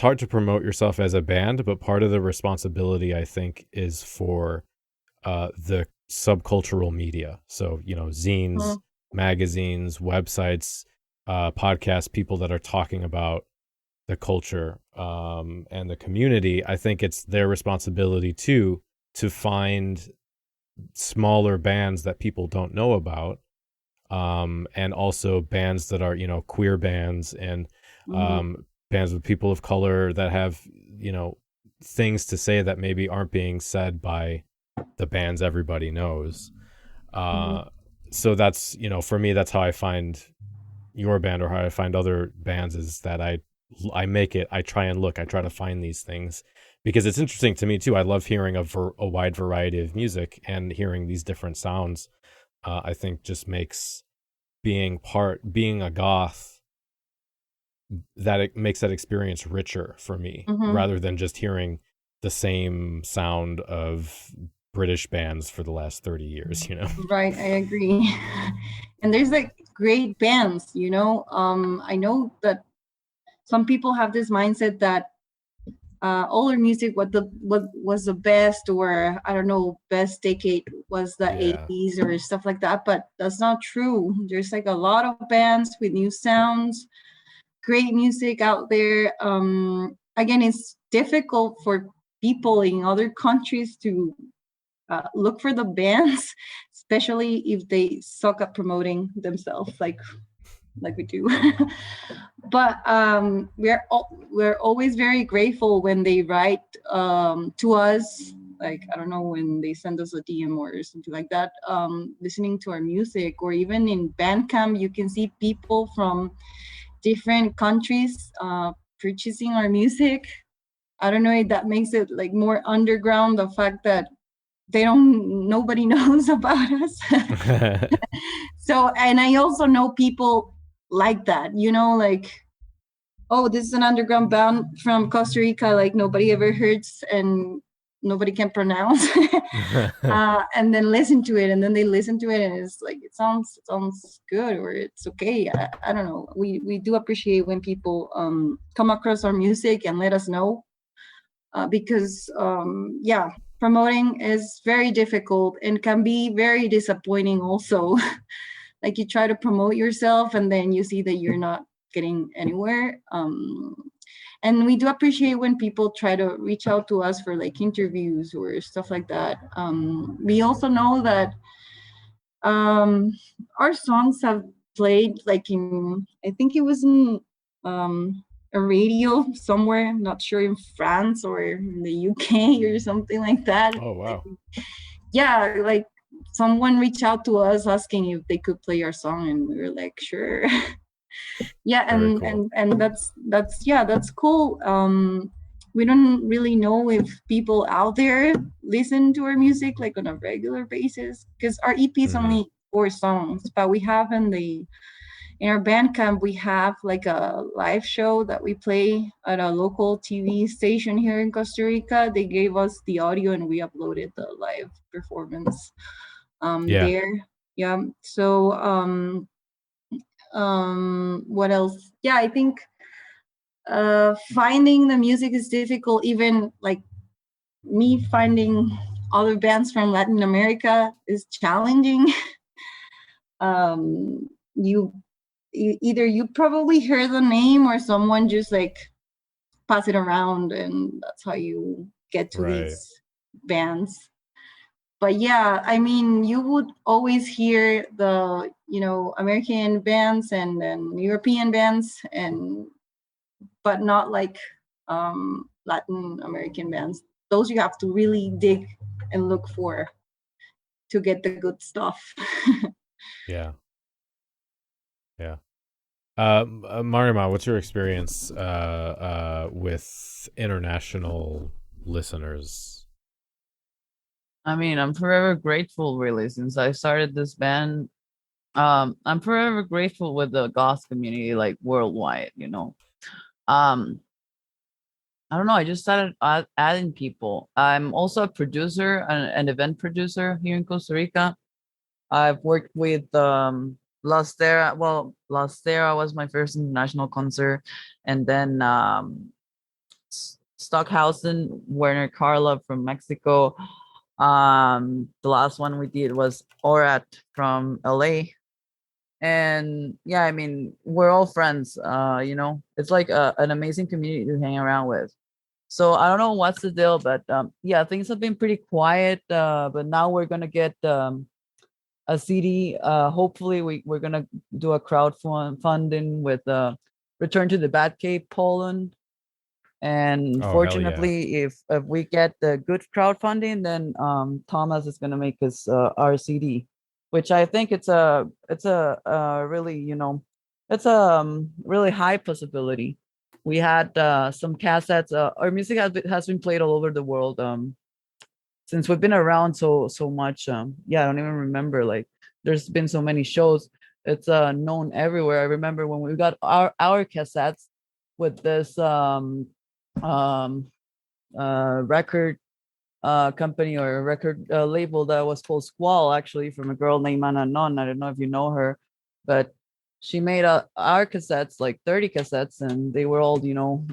hard to promote yourself as a band, but part of the responsibility, I think, is for the subcultural media. So, zines, magazines, websites, podcasts, people that are talking about the culture and the community. I think it's their responsibility too to find smaller bands that people don't know about, and also bands that are queer bands and bands with people of color that have things to say that maybe aren't being said by the bands everybody knows. So that's for me, that's how I find your band, or how I find other bands, is that I try to find these things because it's interesting to me too. I love hearing a wide variety of music, and hearing these different sounds. I think just makes being a goth, that it makes that experience richer for me, rather than just hearing the same sound of British bands for the last 30 years, you know? Right, I agree. And there's like great bands, you know. I know that some people have this mindset that older music, what was the best, or I don't know, best decade was the 80s or stuff like that, but that's not true. There's like a lot of bands with new sounds, great music out there. Again, it's difficult for people in other countries to look for the bands, especially if they suck at promoting themselves like we do. But we're always very grateful when they write to us, like, I don't know, when they send us a DM or something like that, listening to our music. Or even in Bandcamp, you can see people from different countries purchasing our music. I don't know if that makes it like more underground, the fact that nobody knows about us. So, and I also know people like that, you know, like, oh, this is an underground band from Costa Rica, like nobody ever hears and nobody can pronounce. And then listen to it, and then they listen to it, and it's like, it sounds good, or it's okay. I don't know. We do appreciate when people come across our music and let us know, because promoting is very difficult and can be very disappointing also. Like, you try to promote yourself and then you see that you're not getting anywhere. And we do appreciate when people try to reach out to us for like interviews or stuff like that. We also know that our songs have played like in, I think it was in a radio somewhere, I'm not sure, in France or in the UK or something like that. Oh, wow. Yeah, like someone reached out to us asking if they could play our song, and we were like, sure. Yeah, and that's cool. We don't really know if people out there listen to our music like on a regular basis, because our EP is only 4 songs, but we have in our Bandcamp, we have like a live show that we play at a local TV station here in Costa Rica. They gave us the audio and we uploaded the live performance there. Yeah. So what else? Yeah, I think finding the music is difficult. Even like me finding other bands from Latin America is challenging. Either you probably hear the name or someone just like pass it around, and that's how you get to these bands. But yeah, I mean, you would always hear the, you know, American bands and then European bands, but not like Latin American bands. Those you have to really dig and look for to get the good stuff. Yeah. Marima, what's your experience with international listeners? I mean, I'm forever grateful, really, since I started this band. I'm forever grateful with the goth community, like worldwide, you know. I don't know, I just started adding people. I'm also a producer, an event producer here in Costa Rica. I've worked with Lastera. Well, Lastera was my first international concert, and then Stockhausen, Werner Carla from Mexico. The last one we did was Orat from LA. And yeah, I mean, we're all friends. You know, it's like an amazing community to hang around with. So I don't know what's the deal, but yeah, things have been pretty quiet. But now we're gonna get a CD. Hopefully, we're gonna do a crowdfunding with Return to the Batcave Poland. And fortunately, if we get the good crowdfunding, then Thomas is gonna make us our CD, which I think it's a really, you know, it's a really high possibility. we had some cassettes. Our music has been played all over the world since we've been around so much. Yeah, I don't even remember. Like, there's been so many shows. It's known everywhere. I remember when we got our cassettes with this record company or a record label that was called Squall, actually, from a girl named Anna Non. I don't know if you know her, but she made our cassettes, like 30 cassettes, and they were all,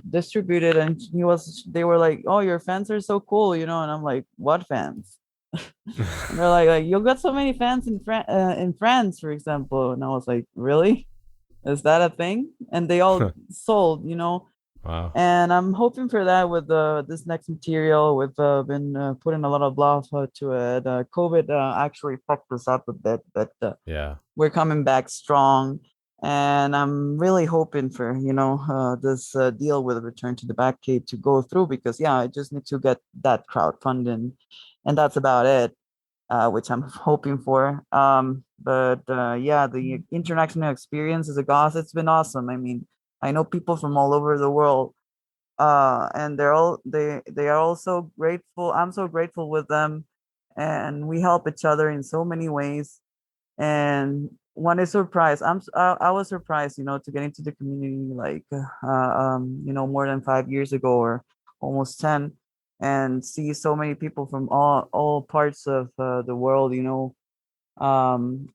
distributed. And they were like, "Oh, your fans are so cool," And I'm like, "What fans?" And they're like, "You got so many fans in France, for example." And I was like, "Really? Is that a thing?" And they all sold, Wow. And I'm hoping for that with this next material. We've been putting a lot of love to it. COVID actually fucked us up a bit, but yeah, we're coming back strong. And I'm really hoping for, this deal with Return to the Batcave to go through, because, I just need to get that crowdfunding, and that's about it, which I'm hoping for. But the international experience as a goth, it's been awesome. I mean, I know people from all over the world, and they are all so grateful. I'm so grateful with them, and we help each other in so many ways. And one is surprised. I was surprised, to get into the community like more than 5 years ago, or almost 10, and see so many people from all parts of the world,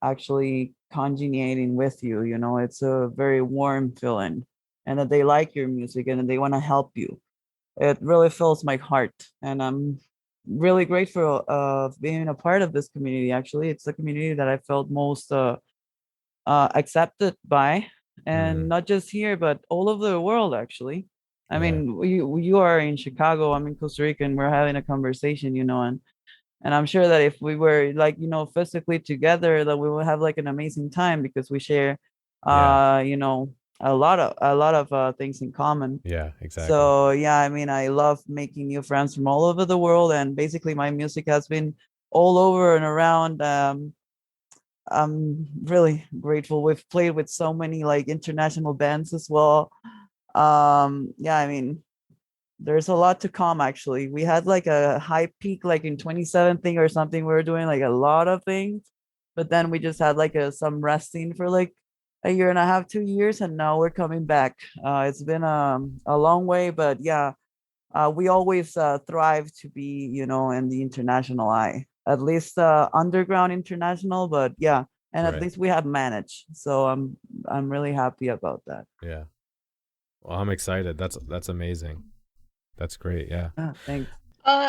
actually congeniating with you. It's a very warm feeling, and that they like your music and that they want to help you. It really fills my heart, and I'm really grateful of being a part of this community. Actually, it's the community that I felt most accepted by, and not just here, but all over the world. Actually, I mean, you are in Chicago, I'm in Costa Rica, and we're having a conversation, and I'm sure that if we were like, physically together, that we will have like an amazing time, because we share, a lot of things in common. Yeah, exactly. So I mean, I love making new friends from all over the world, and basically my music has been all over and around. I'm really grateful. We've played with so many like international bands as well. I mean, there's a lot to come. Actually, we had like a high peak like in 2017 or something. We were doing like a lot of things, but then we just had like some resting for like a year and a half, 2 years, and now we're coming back. It's been a long way, but we always thrive to be, in the international eye, at least underground international, but and at least we have managed. So I'm really happy about that. Yeah. Well, I'm excited. That's amazing. That's great. Yeah. Thanks.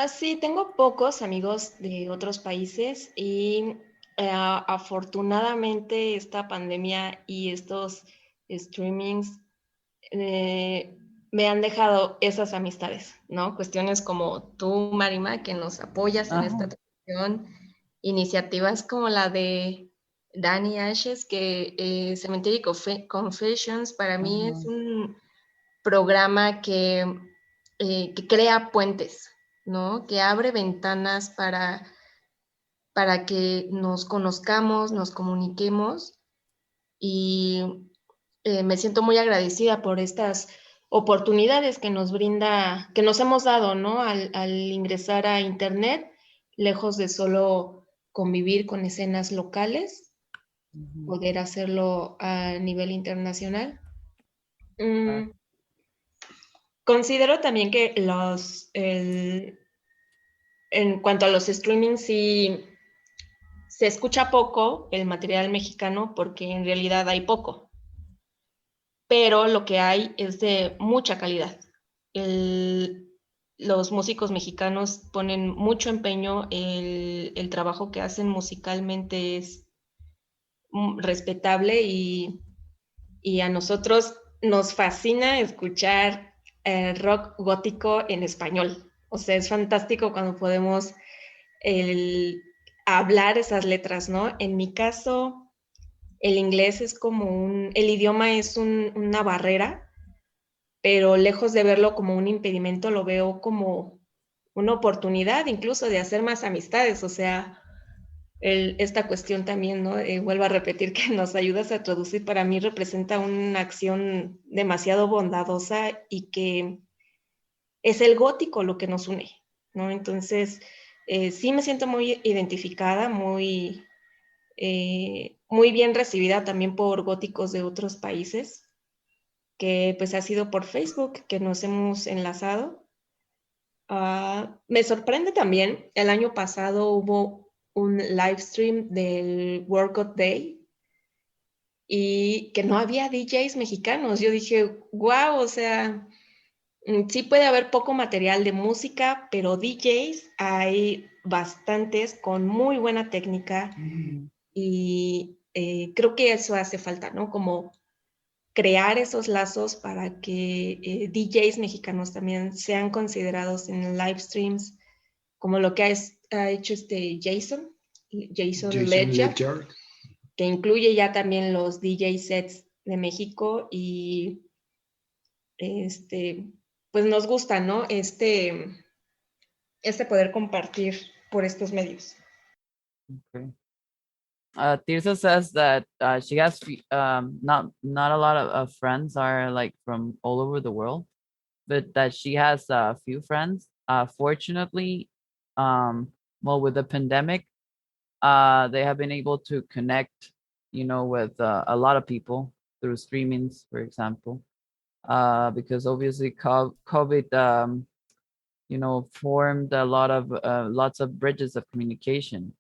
Sí, tengo pocos amigos de otros países y afortunadamente esta pandemia y estos streamings me han dejado esas amistades, ¿no? Cuestiones como tú, Marima, que nos apoyas en esta tradición, iniciativas como la de Danny Ashes, que Cemetery Confessions para mí es un programa que crea puentes, ¿no? Que abre ventanas para que nos conozcamos, nos comuniquemos, y me siento muy agradecida por estas oportunidades que nos brinda, que nos hemos dado, ¿no? Al ingresar a internet, lejos de solo convivir con escenas locales, poder hacerlo a nivel internacional. Considero también que en cuanto a los streamings, sí se escucha poco el material mexicano, porque en realidad hay poco, pero lo que hay es de mucha calidad. Los músicos mexicanos ponen mucho empeño, el trabajo que hacen musicalmente es respetable, y a nosotros nos fascina escuchar rock gótico en español. O sea, es fantástico cuando podemos hablar esas letras, ¿no? En mi caso, el inglés es como el idioma es una barrera, pero lejos de verlo como un impedimento, lo veo como una oportunidad incluso de hacer más amistades. O sea, esta cuestión también, ¿no? Vuelvo a repetir que nos ayudas a traducir, para mí representa una acción demasiado bondadosa y que es el gótico lo que nos une, ¿no? Entonces, sí me siento muy identificada, muy bien recibida también por góticos de otros países, que pues ha sido por Facebook que nos hemos enlazado. Me sorprende también, el año pasado hubo un live stream del World Goth Day y que no había DJs mexicanos. Yo dije, wow, o sea, sí puede haber poco material de música, pero DJs hay bastantes con muy buena técnica y creo que eso hace falta, ¿no? Como crear esos lazos para que DJs mexicanos también sean considerados en live streams, como lo que ha hecho Jason Ledger, que incluye ya también los DJ sets de México y pues nos gusta, ¿no? Poder compartir por estos medios. Okay. Tirsa says that she has not a lot of friends are like from all over the world, but that she has a few friends. Fortunately, well, with the pandemic, they have been able to connect, with a lot of people through streamings, for example, because obviously COVID, formed a lot of lots of bridges of communication,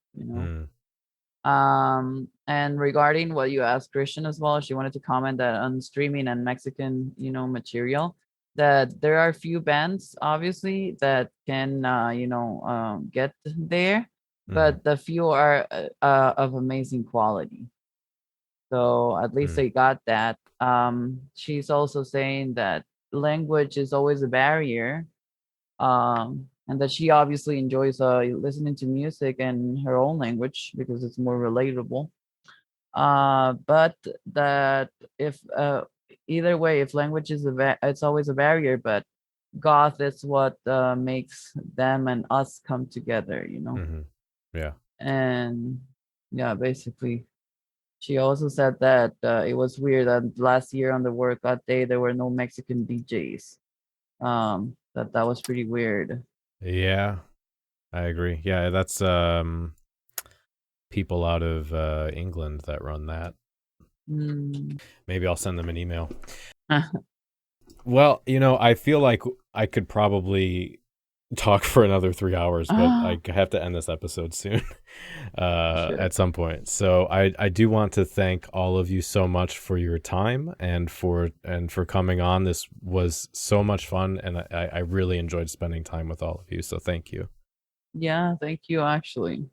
And regarding what you asked Christian as well, she wanted to comment that on streaming and Mexican, material, that there are few bands obviously that can, get there, but the few are of amazing quality. So at least they got that. She's also saying that language is always a barrier. And that she obviously enjoys listening to music in her own language because it's more relatable. But that if either way, if language is it's always a barrier, but goth is what makes them and us come together, Yeah. And yeah, basically, she also said that it was weird that last year on the workout day there were no Mexican DJs. That was pretty weird. Yeah, I agree. Yeah, that's people out of England that run that. Maybe I'll send them an email. Well, I feel like I could probably talk for another 3 hours, but I have to end this episode soon at some point. So I do want to thank all of you so much for your time and for coming on. This was so much fun, and I really enjoyed spending time with all of you. So thank you. Yeah, thank you, actually.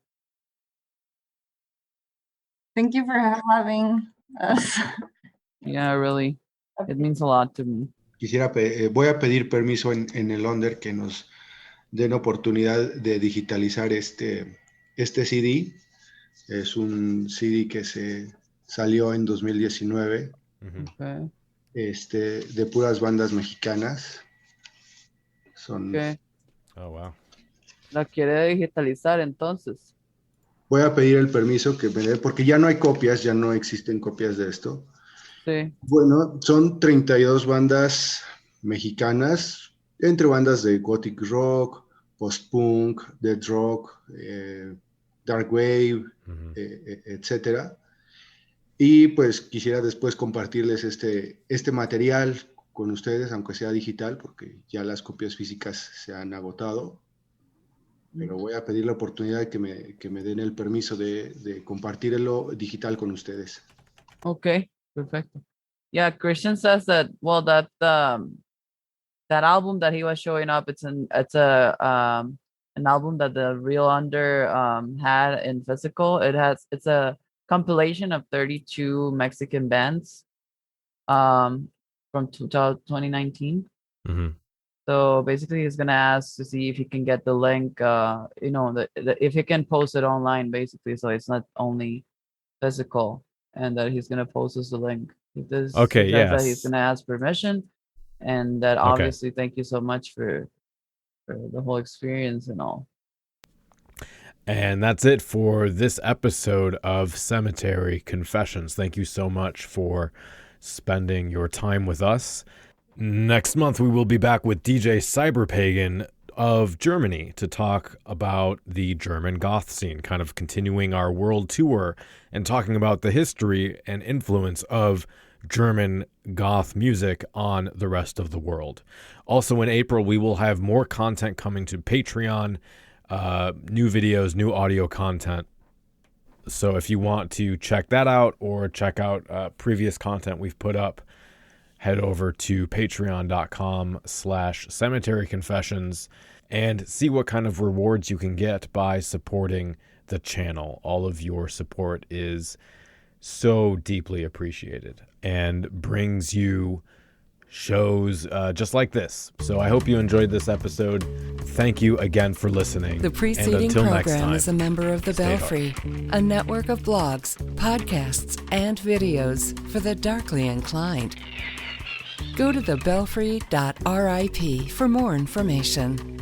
Thank you for having us. Yeah, really. It means a lot to me. Voy a pedir permiso en el Under que nos den oportunidad de digitalizar este CD. Es un CD que se salió en 2019, okay. De puras bandas mexicanas. Okay. Oh, wow. ¿La quiere digitalizar entonces? Voy a pedir el permiso que me dé, porque ya no hay copias, ya no existen copias de esto. Sí. Bueno, son 32 bandas mexicanas, entre bandas de gothic rock, post-punk, death rock, dark wave, etcétera. Y pues quisiera después compartirles este material con ustedes, aunque sea digital, porque ya las copias físicas se han agotado. Pero voy a pedir la oportunidad de que me den el permiso de compartirlo digital con ustedes. Okay, perfecto. Yeah, Christian says that, well, that that album that he was showing up, it's an album that the Real Under had in physical. It's a compilation of 32 Mexican bands from 2019. So basically he's gonna ask to see if he can get the link, if he can post it online, basically, so it's not only physical, and that he's gonna post us the link. Okay, he says that he's gonna ask permission, and that obviously thank you so much for the whole experience and all. And that's it for this episode of Cemetery Confessions. Thank you so much for spending your time with us. Next month, we will be back with DJ Cyberpagan of Germany to talk about the German goth scene, kind of continuing our world tour and talking about the history and influence of German goth music on the rest of the world. Also in April, we will have more content coming to Patreon, new videos, new audio content. So if you want to check that out or check out previous content we've put up, head over to patreon.com/Cemetery Confessions and see what kind of rewards you can get by supporting the channel. All of your support is so deeply appreciated and brings you shows just like this. So I hope you enjoyed this episode. Thank you again for listening. The preceding program is a member of the Belfry, a network of blogs, podcasts, and videos for the darkly inclined. Go to thebelfry.rip for more information.